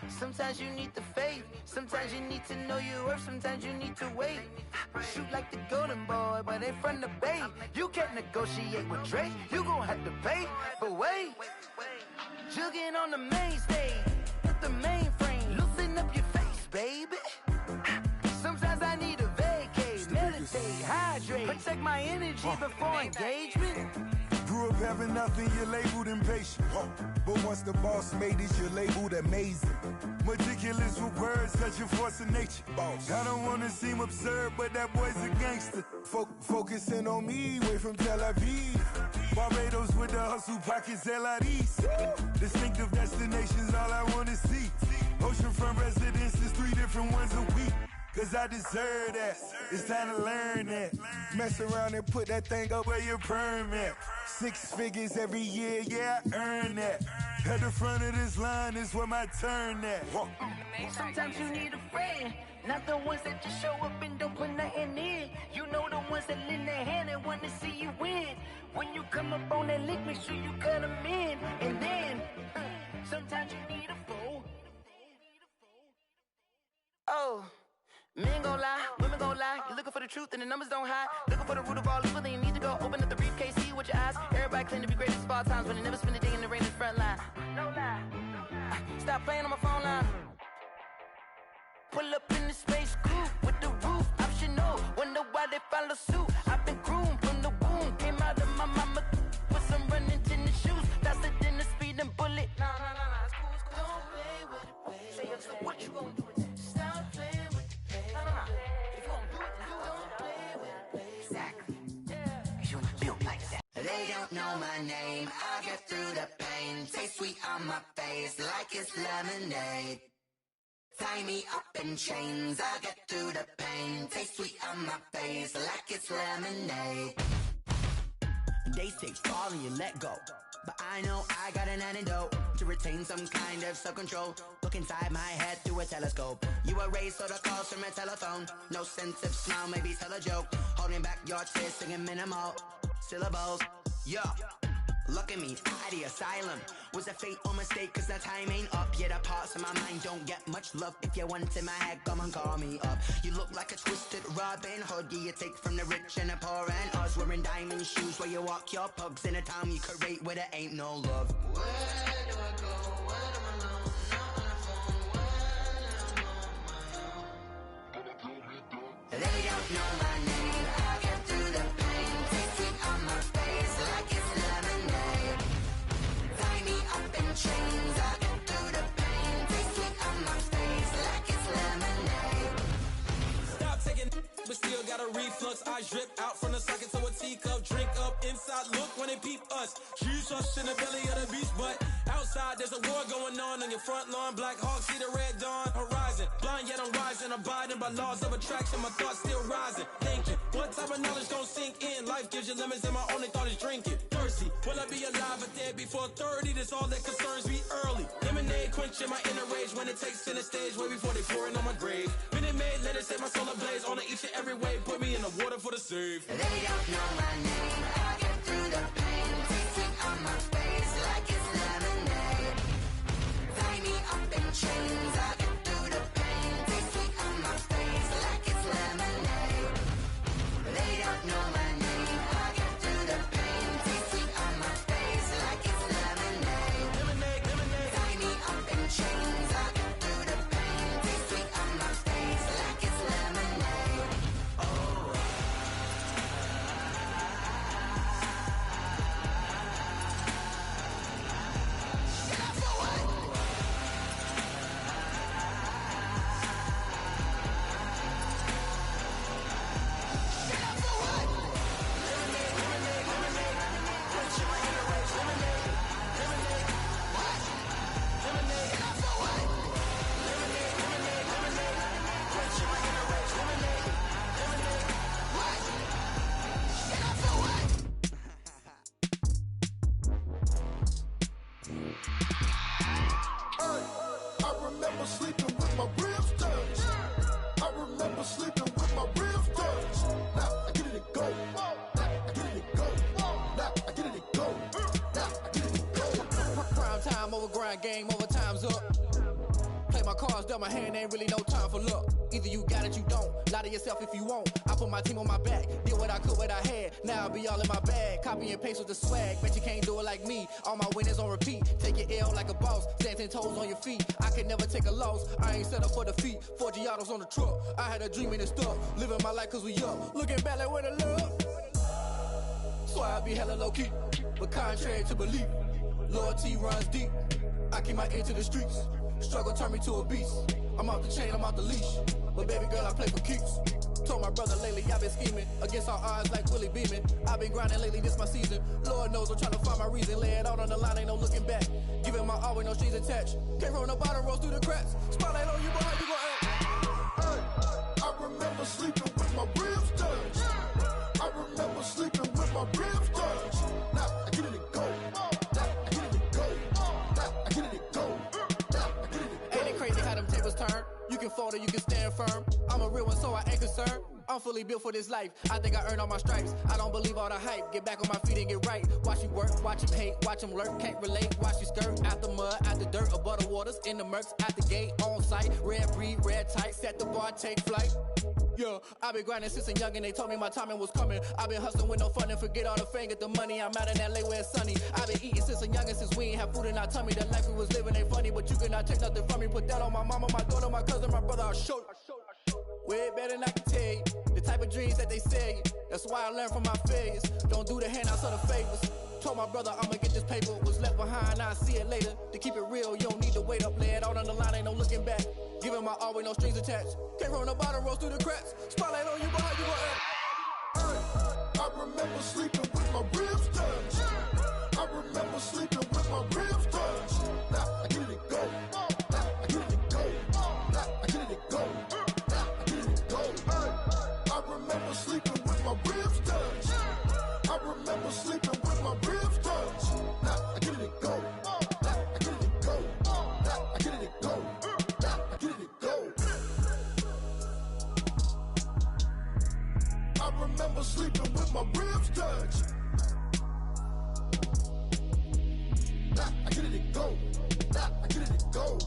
sometimes you need the faith, sometimes you need to know your worth, sometimes you need to wait. Shoot like the golden boy, but ain't from the bay. You can't negotiate with Drake, you gon' have to pay. But wait, jugging on the main stage, with the mainframe, loosen up your face, baby. Sometimes I need a vacate, Protect my energy before engagement. Grew up having nothing, you're labeled impatient. But once the boss made it, you're labeled amazing. Meticulous with words, such a force of nature. I don't wanna seem absurd, but that boy's a gangster. Focusing on me, way from Tel Aviv. Barbados with the hustle pockets, LIDs. Distinctive destinations, all I wanna see. Oceanfront residences, 3 different ones a week. Cause I deserve that, it's time to learn that. Mess around and put that thing up where your permit. 6 figures every year, yeah, I earn that. At the front of this line is where my turn at. Sometimes you need a friend, not the ones that just show up and don't put nothing in. You know the ones that lend their hand and want to see you win. When you come up on that lick, make sure you cut them in. And then, sometimes you need a fool. Oh. Men gon' lie, women gon' lie. You're looking for the truth and the numbers don't hide. Looking for the root of all evil, then you need to go open up the briefcase, see with your eyes. Everybody claim to be greatest of all times, but they never spend a day in the rain in the front line. No lie. Stop playing on my phone line. Pull up in the space coupe with the roof optional. Wonder why they follow suit. I've been groomed from the womb. Came out of my mama with some running tennis shoes. Faster than the speeding bullet. No, it's cool, it's cool. Don't play with it, baby. Say so what you gon' do? Stop playing. They don't know my name, I'll get through the pain. Taste sweet on my face like it's lemonade. Tie me up in chains, I'll get through the pain. Taste sweet on my face like it's lemonade. They say fall and you let go, but I know I got an antidote to retain some kind of self-control. Look inside my head through a telescope. You erase all the calls from a telephone. No sense of smile, maybe tell a joke. Holding back your tears, singing minimal syllables. Yeah, look at me, at the asylum. Was a fate or mistake, cause the time ain't up. Yet the parts of my mind don't get much love. If you want in my head, come and call me up. You look like a twisted Robin Hood. Yeah, you take from the rich and the poor and us. Wearing diamond shoes where you walk your pugs in a town you could rate where there ain't no love. Where do I go? When I'm alone? Not on the phone. When I'm on my own. They don't know my name. I'll get through the pain. Taste sweet on my face like it's lemonade. Tie me up in chains. I'll get through the pain. Taste sweet on my face like it's lemonade. Stop taking, but still got a reflux. I drip out from the socket to a teacup. Drink up inside, look when they peep us. Shoes us in the belly of the beach, but outside there's a war going on your front lawn. Black Hawk, see the red dawn horizon. Blind yet I'm rising, abiding by laws of attraction. My thoughts still rising, thinking what type of knowledge gon' sink in? Life gives you limits and my only thought is drinking. Thirsty, will I be alive or dead before 30? That's all that concerns me early. Lemonade quenching my inner rage when it takes center stage way before they pour it on my grave. Minute Maid, let it set my soul ablaze on each and every way. Put me in the water for the save. They don't know my name. I'll get through the pain. Taste sweet on my face like it's lemonade. Tie me up in chains. I'll get through the pain. Taste sweet on my face like it's lemonade. They don't know my name. I'll get through the pain. Taste sweet on my face like it's lemonade. Tie me up in chains. I'll get through the pain. Taste sweet on my face like it's lemonade. Oh. I remember sleeping with my ribs touched. I remember sleeping with my ribs touched. Now I get it to go. Now I get it to go. Now I get it to go. Now I get it to go. Prime time over grind game, over time's up. Play my cards dealt my hand, ain't really no time for luck. Either you got it, you don't. Lie to yourself if you won't. I put my team on my back, did what I could, what I had. Now I be all in my bag, copy and paste with the swag. Bet you can't do it like me. All my winners on repeat. Take your L like a boss, stand 10 toes on your feet. I can never take a loss. I ain't set up for defeat. 4 Giottos on the truck. I had a dream and it stuck. Living my life cause we up. Looking back like where the love. So I be hella low key, but contrary to belief, loyalty runs deep. I keep my ear to the streets. Struggle turned me to a beast. I'm off the chain, I'm off the leash. But baby girl, I play for keeps. Told my brother lately, I've been scheming against all odds like Willie Beeman. I've been grinding lately, this my season. Lord knows I'm trying to find my reason. Lay it out on the line, ain't no looking back. Giving my all with no strings attached. Came from the bottom, rose through the cracks. Spotlight on you, boy, how you gon' act? Hey, I remember sleeping with my ribs touched. I remember sleeping with my ribs touched. Now I get it and go. Now I get it and go. Now I get it and go. Now I get it and go. Ain't it crazy how them tables turn? You can fold or you can stand firm. I'm a real one, so I ain't concerned. I'm fully built for this life. I think I earned all my stripes. I don't believe all the hype. Get back on my feet and get right. Watch you work, watch him hate, watch him lurk. Can't relate, watch you skirt. Out the mud, out the dirt, above the waters, in the murks, out the gate, on site. Red breed, red tight, set the bar, take flight. Yeah, I've been grinding since a young and they told me my timing was coming. I've been hustling with no fun and forget all the fame, get the money. I'm out in LA where it's sunny. I've been eating since a young and since we ain't have food in our tummy. The life we was living ain't funny, but you cannot take nothing from me. Put that on my mama, my daughter, my cousin, my brother, I'll show you. Way better than I can tell you. The type of dreams that they sell you. That's why I learned from my failures. Don't do the handouts or the favors. Told my brother I'ma get this paper. Was left behind, I'll see it later. To keep it real, you don't need to wait up. Lay it out on the line, ain't no looking back. Giving my all with no strings attached. Came from the bottom, rose through the cracks. Spotlight on you, boy, how you gon' act? Hey, I remember sleeping with my ribs touched. I remember sleeping with my ribs touched. Now I get it and go. Now I get it and go. Now I get it and go. Now I get it and go. Hey, I remember sleeping with my ribs touched. I remember sleeping with my ribs touched. Now I get it and go. Now I get it and go. Now I get it and go. Now I get it and go. I remember sleeping with my ribs touched. Now I get it and go. Now I get it and go.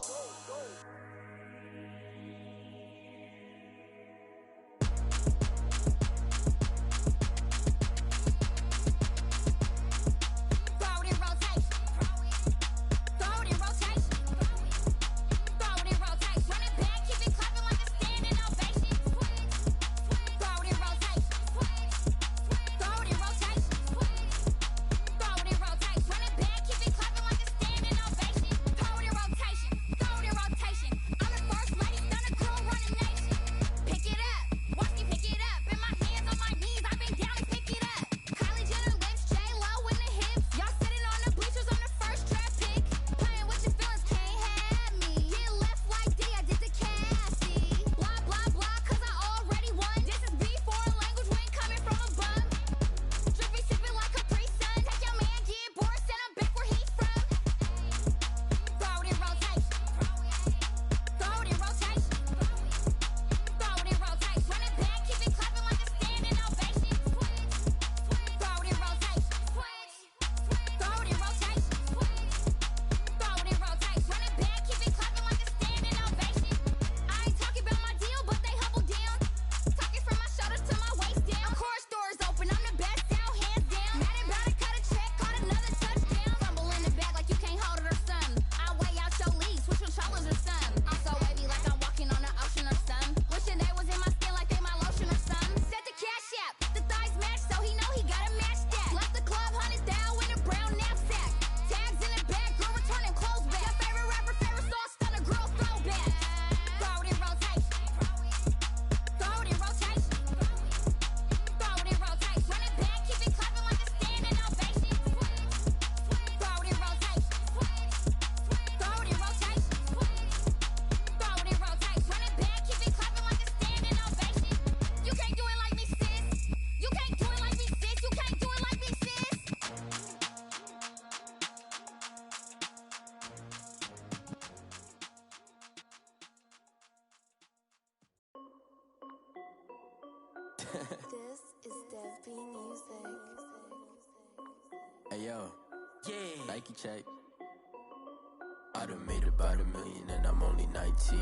This is Dev B Music. Hey yo, yeah, Nike check. I done made it about a million and I'm only 19.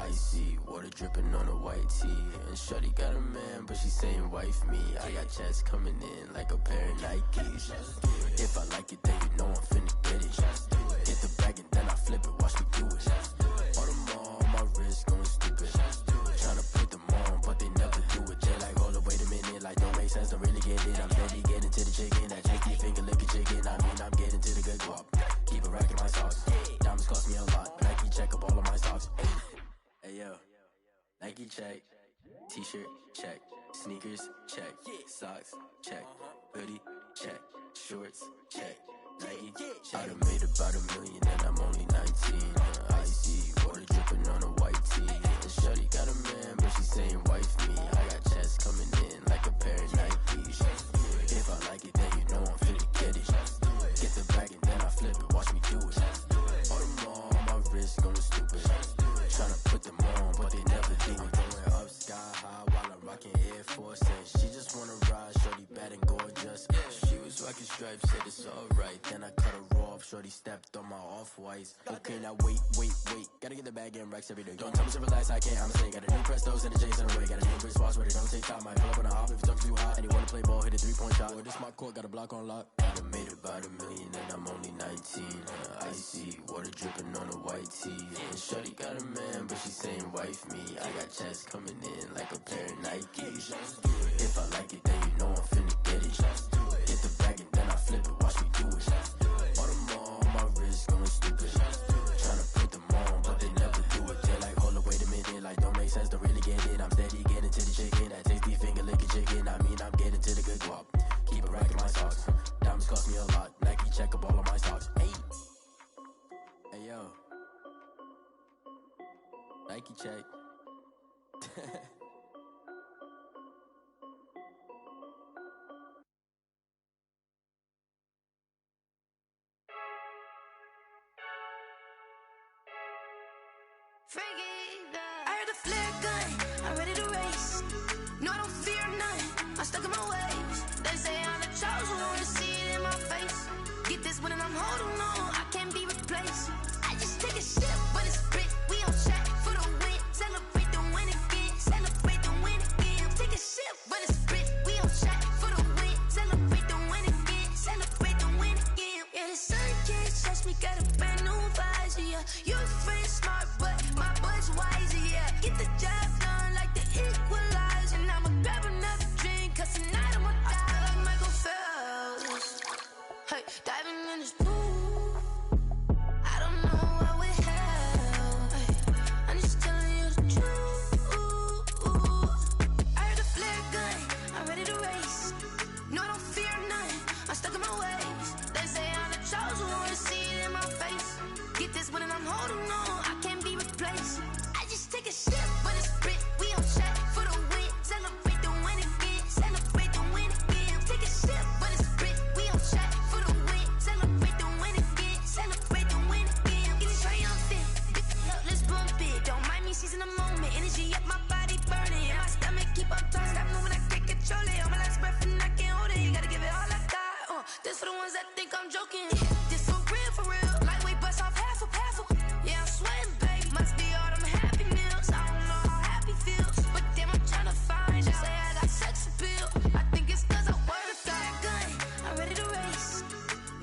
Icy water dripping on a white tee. And shorty got a man, but she saying wife me. I got checks coming in like a pair of Nikes. If I like it, then you know I'm finna get it. Get the bag and then I flip it, watch me do it. All them on my wrist going stupid. Tryna put them on, but they never do it. They like, hold up, wait a minute, like don't make sense, don't really get it. I'm steady getting to the chicken, that tricky finger licking chicken. I mean, I'm getting to the good guap. Keep a rack in my socks. Diamonds cost me a lot, but Nike check up all of my stocks. Hey yo, Nike check, t-shirt check, sneakers check, socks check, hoodie check, shorts check, Nike. I done made about a million and I'm only 19. Icy water dripping on a white tee. And shorty got a man, but she saying wife me. I got checks coming in like a pair of Nikes. If I like it, then you know I'm finna get it. Get the bag and then I flip it, watch me do it. All them on my wrist going stupid. Tryna put them on, but they never do it. Going up sky high while I'm rocking Air Force. And she just wanna ride, shorty bad and gorgeous. She was rocking stripes, said it's alright. Then I cut her off, shorty stepped on my off-whites. Okay, now wait. Gotta get the bag and racks every day. Don't tell me to relax, I can't, I'ma say. Got a new Prestos and the J's in the way. Got a new Chris Watch, but it don't take time. Might pull up on a hop if it talks too hot. And you wanna play ball, hit a 3-point shot. Or this my court, got a block on lock. I done made about a million and I'm only 19. Icy water dripping on a white tee. And shorty got a man, but she saying wife me. I got checks coming in like a pair of Nikes. If I like it, then you know I'm finna get it. Get the bag and then I flip it, watch me do it. All them on my wrist going stupid. Tryna put them on, but they never do it. They like, hold up, wait a minute, like don't make sense, don't really get it. I'm steady getting to the chicken, that tasty finger licking chicken. I mean, I'm getting to the good guap. Keep a rack in my socks. Diamonds cost me a lot. Nike check up all of my stocks. Hey yo, Nike check. I heard the flare gun, I'm ready to race. No, I don't fear none, I'm stuck in my ways. They say I'm the chosen one, to see it in my face. Get this one and I'm holding on, I can't be replaced. I just take a sip, but it's split, we on track for the win. Celebrate the win again, celebrate the win again. Take a sip, but it's split, we on track for the win. Celebrate the win again, celebrate the win again. Yeah, the sun can't touch me, got a brand new visor, yeah. You're friend smart, but my bud's wiser, yeah. Get the job done like the equalizer. And I'ma grab another drink, cause tonight I'ma die. I feel like Michael Phelps. Hey, diving in this pool. I don't know what we have. Hey, I'm just telling you the truth. I heard the flare gun, I'm ready to race. No, I don't fear none, I'm stuck in my ways. They say I'm the chosen one, to see it in my face. Get this one and I'm holding on, I can't be replaced. I just take a sip, but it's split, we on track for the win. Celebrate the win again, celebrate the win again. Take a sip, but it's split, we on track for the win. Celebrate the win again, celebrate the win again. Get it triumphant, let's bump it. Don't mind me seizing the moment, energy up my body burning. And my stomach keep on turning, stop moving, I can't control it. On my last breath and I can't hold it, you gotta give it all I got. This for the ones that think I'm joking. This for real, lightweight bust off half a. Yeah, I'm sweating, baby. Must be all them happy meals. I don't know how happy feels, but damn, I'm trying to find out. Say I got sex appeal. I think it's cause I wear the fire gun. I'm ready to race.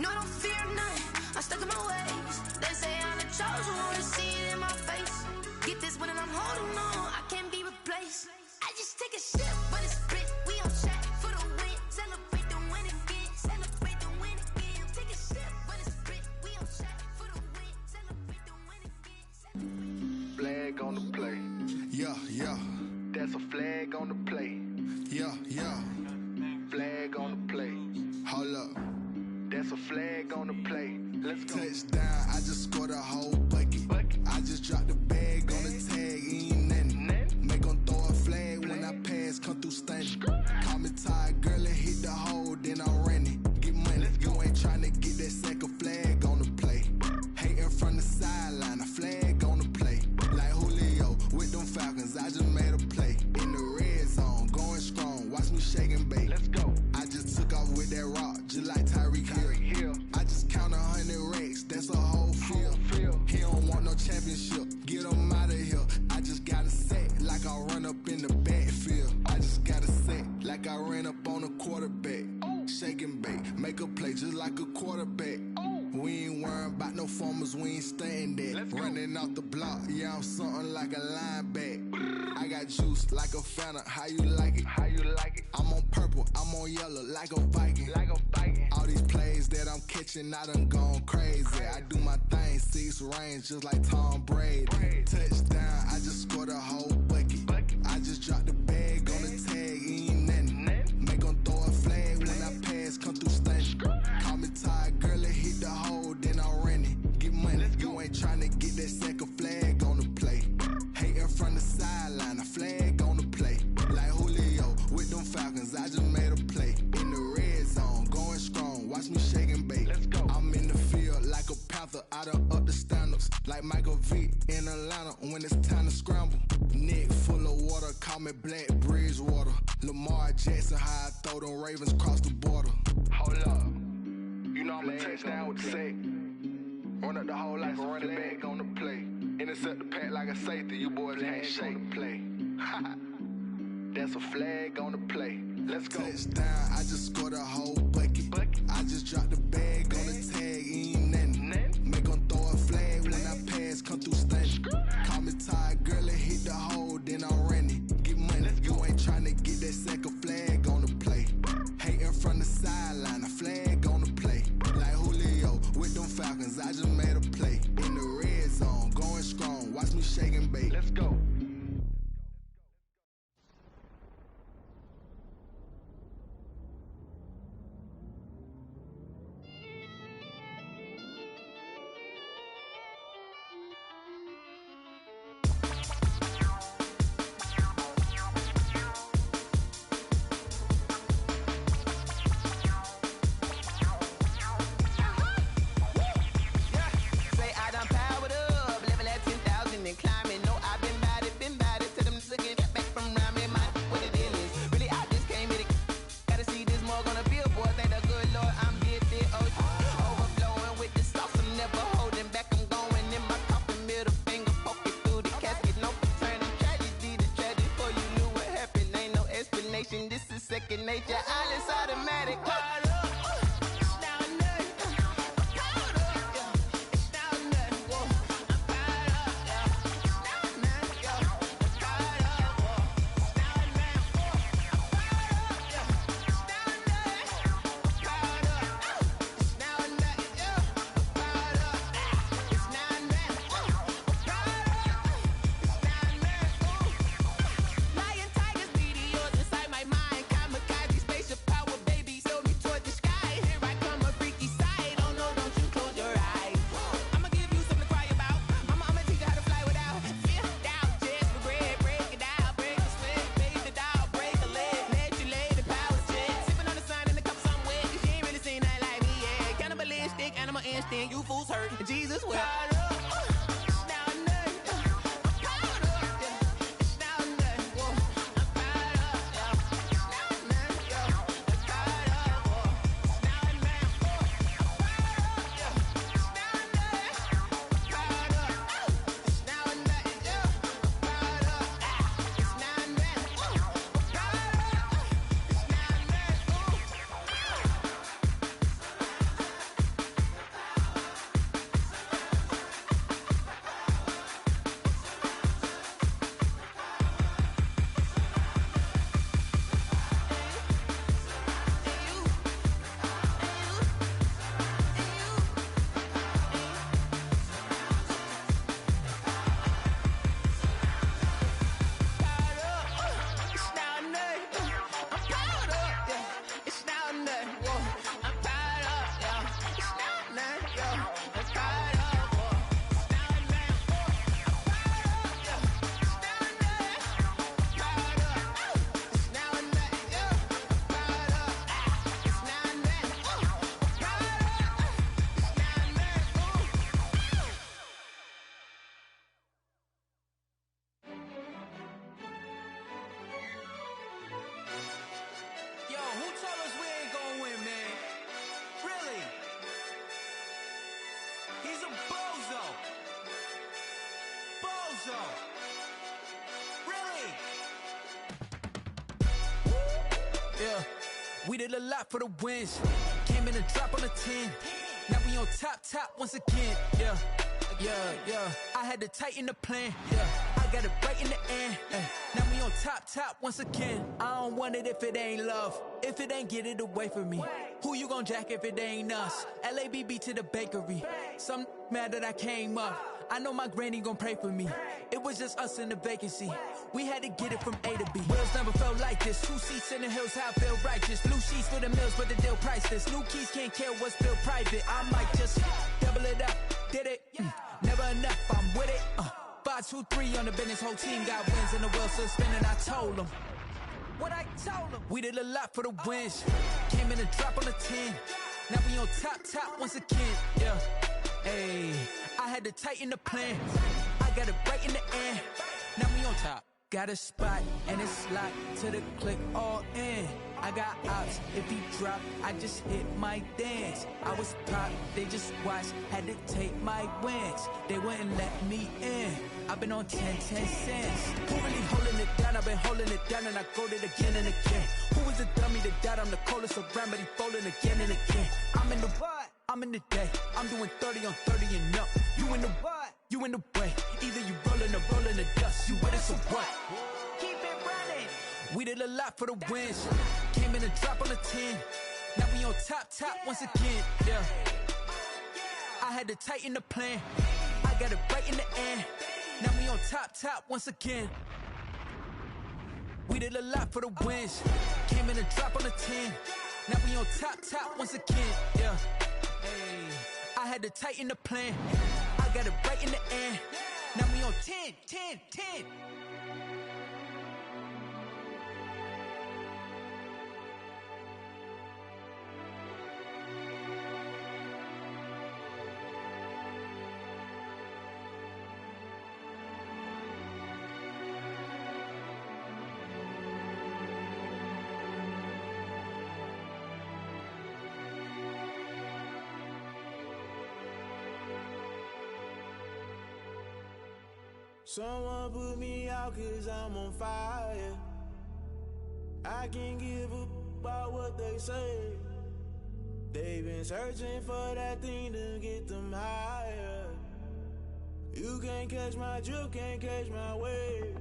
No, I don't fear none, I'm stuck in my ways. They say I'm the chosen one, to see it in my face. Get this one and I'm holding on, I can't be replaced. I just take a sip, but it's split, we on track for the win. Celebrate the win again, celebrate the win again. Take a sip, but it's split, we on track for the win. Celebrate the win again. Flag on the play. Yeah. That's a flag on the play. Yeah. Flag on the play. Hold up. That's a flag on the play. Let's go. Touchdown, I just scored a whole bucket. I just dropped the bag on the tag, ain't nothing. Make 'em throw a flag when I pass, come championship. Get them out of here. I just got a set like I run up in the backfield. I just got a set like I ran up on a quarterback. Shake and bake, make a play just like a quarterback. We ain't worrying about no formers, we ain't staying there. Running off the block, yeah, I'm something like a linebacker. I got juice like a Fanta, how you like it? How you like it? I'm on purple, I'm on yellow like a Viking. Like a Viking. All these plays that I'm catching, I done gone crazy. I do my thing, 6 range just like Tom Brady. Touchdown, I just scored a whole bucket. I just dropped the bag on the tag, ain't nothing. Make 'em throw a flag when I pass, come through stunning. Call me tired, girl, it hit the hole, then I ran it. Get money, you ain't tryna get that second flag on the play. Hating from the sideline, a flag on the play. Like Julio with them Falcons, I just made a play. In the red zone, going strong, watch me shake and bake. Let's go. I'm in the field like a panther, I done up the standards. Like Michael Vick in Atlanta when it's time to scramble. Neck full of water, call me Black Bridgewater. Lamar Jackson, how I throw them Ravens cross the border. Hold up. You know I'm a touchdown with the sack. Run up the whole like a running back on the play. Intercept the pack like a safety, you boys can't shake the play. That's a flag on the play. Let's go. Touchdown, I just scored a whole bucket. I just dropped the bag on the tag, ain't nothing. Make 'em throw a flag when I pass, come through stunning. Call me tired, girl, it hit the hole, then I ran it. Get money, you ain't tryna get that second flag on the play. Hating from the sideline, a flag on the play. Like Julio with them Falcons, I just made a play. In the red zone, going strong, watch me shake and bake. Let's go. Lion, tigers, meteors inside my mind. Kamikaze, spaceship power, baby, show me though. Really? Yeah, we did a lot for the wins. Came in a drop on the 10. Now we on top once again. Yeah. I had to tighten the plan. Yeah, I got it right in the end. Now we on top once again. I don't want it if it ain't love. If it ain't, get it away from me. Who you gon' jack if it ain't us? LABB to the bakery. Some mad that I came up. I know my granny gon' pray for me. It was just us in the vacancy. We had to get it from A to B. Wheels never felt like this. 2 seats in the hills, how I feel righteous. Blue sheets for the mills, but the deal priceless. New keys can't care what's still private. I might just double it up. Did it? Never enough, I'm with it. 5, 2, 3 on the business. Whole team got wins and the wheels still spinning. I told them what I told them. We did a lot for the wins. Came in a drop on the 10. Now we on top once again. Yeah. Hey, I had to tighten the plan. I got it right in the end. Now we on top. Got a spot and it's locked to the click all in. I got ops, if he drop, I just hit my dance. I was pop, they just watched, had to take my wins. They wouldn't let me in. I've been on 10 cents. Who really holding it down? I've been holding it down and I go it again and again. Who was the dummy that died? I'm the coldest around, but he folding again and again. I'm in the what? I'm in the day. I'm doing 30 on 30 and up. You in the what? You in the way. Either you rolling or rolling the dust. You with it, so what? Keep it running. We did a lot for the wins. Came in a drop on the 10. Now we on top once again. Yeah. I had to tighten the plan. I got it right in the end. Now we on top once again. We did a lot for the wins. Came in a drop on the 10. Now we on top once again. Yeah. Hey, I had to tighten the plan. I got it right in the end. Now we on 10. Someone put me out 'cause I'm on fire. I can't give up about what they say. They've been searching for that thing to get them higher. You can't catch my drift, can't catch my wave.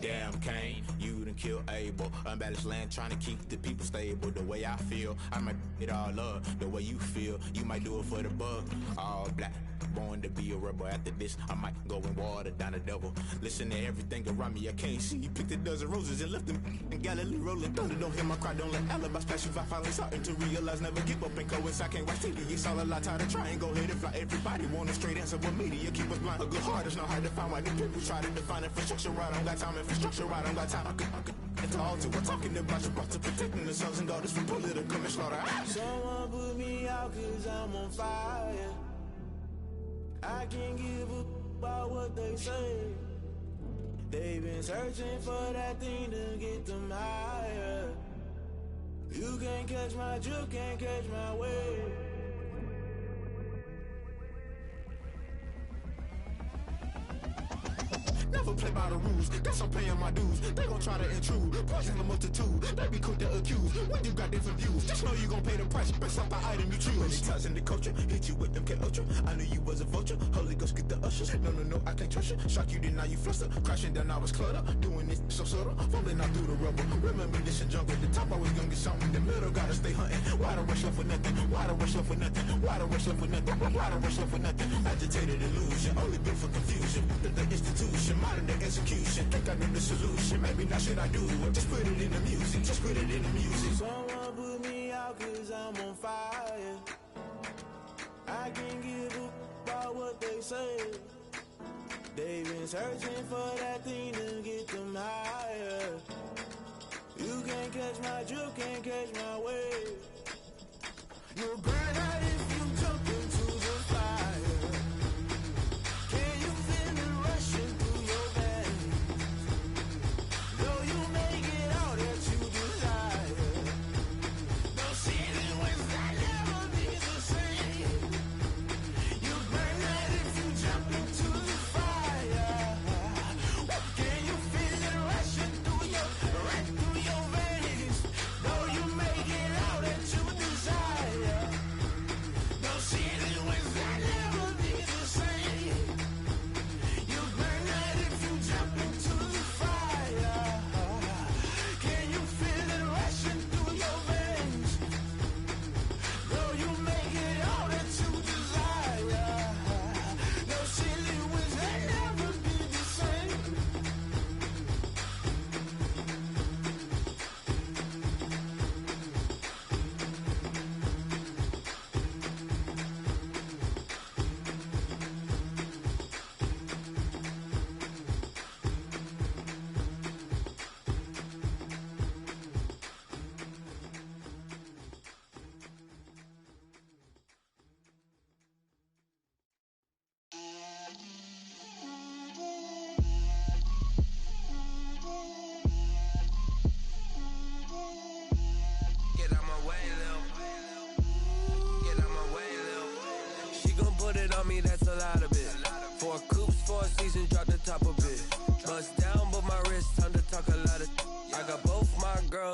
Damn, Kane, you done killed Abel. Unbalanced land, trying to keep the people stable. The way I feel, I might it all up. The way you feel, you might do it for the buck. All black, born to be a rebel. After this, I might go and water down the double. Listen to everything around me, I can't see. Picked a dozen roses and left them in Galilee rolling thunder. Don't hear my cry, don't let alibis flash. If I finally starting to realize, never give up and coincide. Can't watch TV, it's all a lot. Tired of trying, go ahead and fly. Everybody want a straight answer, but media keep us blind. A good heart is not hard to find. Why the people try to define infrastructure right? I don't got time, infrastructure right? I don't got time. I could it's all to we're talking about your brother protecting the sons and daughters from political manslaughter. Someone put me out 'cause I'm on fire. I can't give up about what they say. They've been searching for that thing to get them higher. You can't catch my drift, can't catch my wave. Never play by the rules, guess I'm paying my dues. They gon' try to intrude, poison the multitude. They be quick to accuse, when you got different views. Just know you gon' pay the price, based off the item you choose. Many ties in the culture, hit you with them K-Ultra. I knew you was a vulture, Holy Ghost get the ushers. No, I can't trust you. Shock you, then now you fluster. Crashing down, I was clutter. Doing this so subtle, falling out through the rubble. Remember this in jungle, the top always gonna get something. In the middle, gotta stay hunting. Why the rush left for nothing? Why the rush left for nothing? Why the rush left for nothing? Why the rush left for nothing? Agitated illusion, only built for confusion. The institution, modern day execution. Think I know the solution, maybe not should I do it. Just put it in the music, just put it in the music. Someone put me out 'cause I'm on fire. I can't give up about what they say. They've been searching for that thing to get them higher. You can't catch my drift, can't catch my wave. You'll burn out if you jump into the fire. Can you feel it rushing through your veins? Though you may get all that you desire, no ceiling wins that never be the same. You burn out if you jump into the fire.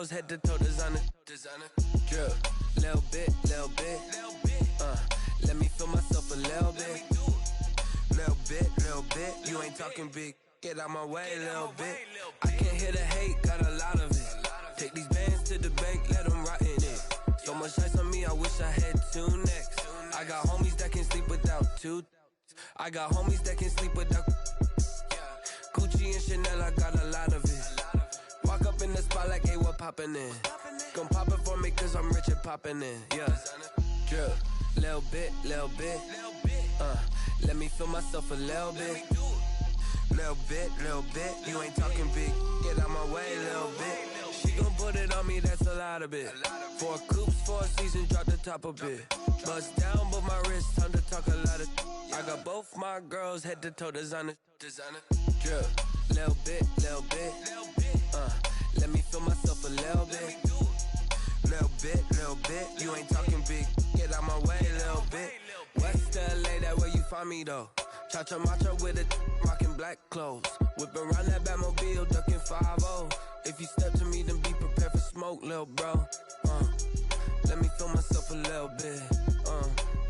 girls head to toe designer. Drip, little bit. Let me feel myself a little bit. Little bit. You ain't talking big. Get out my way, little bit. I can't hear the hate, got a lot of it. Take these bands to the bank, let them rot in it. So much ice on me, I wish I had 2 necks. I got homies that can sleep without 2. I got homies that can sleep without Gucci and Chanel, I got a lot of it. Walk up in the spot like, hey, what poppin' in? Gon' pop it for me cause I'm rich and poppin' in. Yeah, drip, little bit. Let me feel myself a little bit. Little bit. You ain't talking big. Get out my way, little bit. She gon' put it on me, that's a lot of it. 4 coops, 4 seasons, drop the top a bit. Bust down, but my wrist, time to talk a lot of. I got both my girls head to toe designer. Drip, little bit. Let me feel myself a little bit. Little bit. You ain't talking big. Get out my way, little bit. West LA, that where you find me though. Cha-cha matcha with it, rockin' black clothes. Whippin' around that Batmobile, duckin' 5-0. If you step to me, then be prepared for smoke, lil' bro. Let me feel myself a little bit.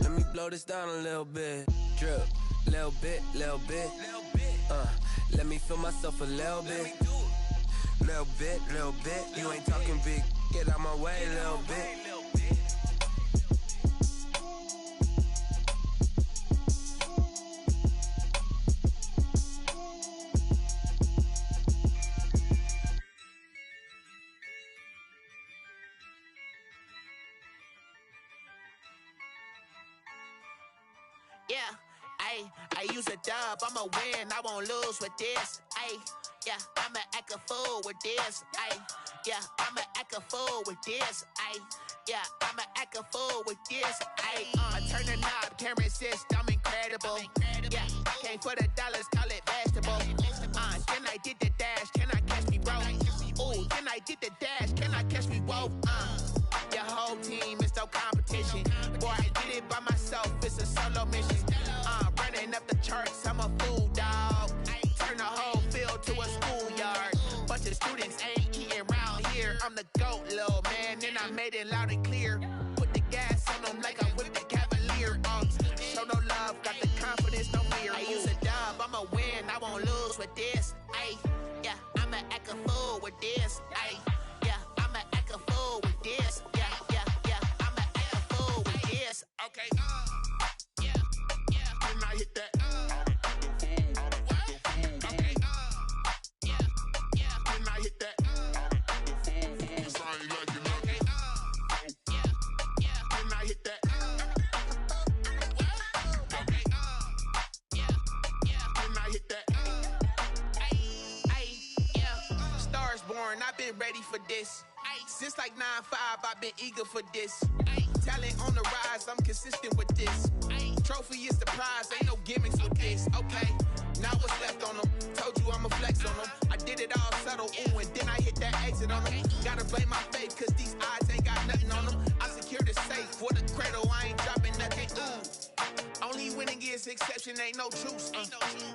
Let me blow this down a little bit. Drip, little bit. Let me feel myself a little bit. Little bit. You ain't talking big. Get out my way, little bit. Yeah, I use a dub, I'ma win, I won't lose with this. Yeah, I'ma act a fool with this. Yeah, I'ma act a fool with this. Yeah, I'ma act a fool with this. I turn the knob, camera assist, I'm incredible. Yeah, came for the dollars, call it vegetable. Then I did the dash, can I catch me, bro? Ooh, then I did the dash, can I catch me, whoa? Your whole team is no competition. Boy, I did it by myself, it's a solo mission. Running up the charts, I'm a fool, dog. Turn the whole field to a schoolyard. Bunch of students ain't eating round here. I'm the GOAT, little man, and I made it loud and clear. Put the gas on them like I whipped the Cavalier. Show no love, got the confidence, no fear. I use a dub, I'ma win, I won't lose with this. Yeah, I'ma act a fool with this. Yeah, I'ma act a fool with this. Yeah, I'ma act a fool with this. Okay, yeah, when I hit that. Okay, yeah, when I hit that. Cause I ain't like it. Okay, yeah, when I hit that. Okay, yeah, when I hit that. Yeah, Stars born, I've been ready for this. Since like 9-5, I've been eager for this. Talent on the rise, I'm consistent with this. Trophy is the prize, ain't no gimmicks with this. Okay, now what's left on them? Told you I'ma flex on them. I did it all subtle, ooh, and then I hit that exit on them. Gotta blame my faith, cause these odds ain't got nothing on them. I secure the safe for the cradle, I ain't dropping nothing, ooh. Only winning is exception, ain't no truce.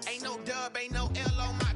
Ain't no dub, ain't no L on my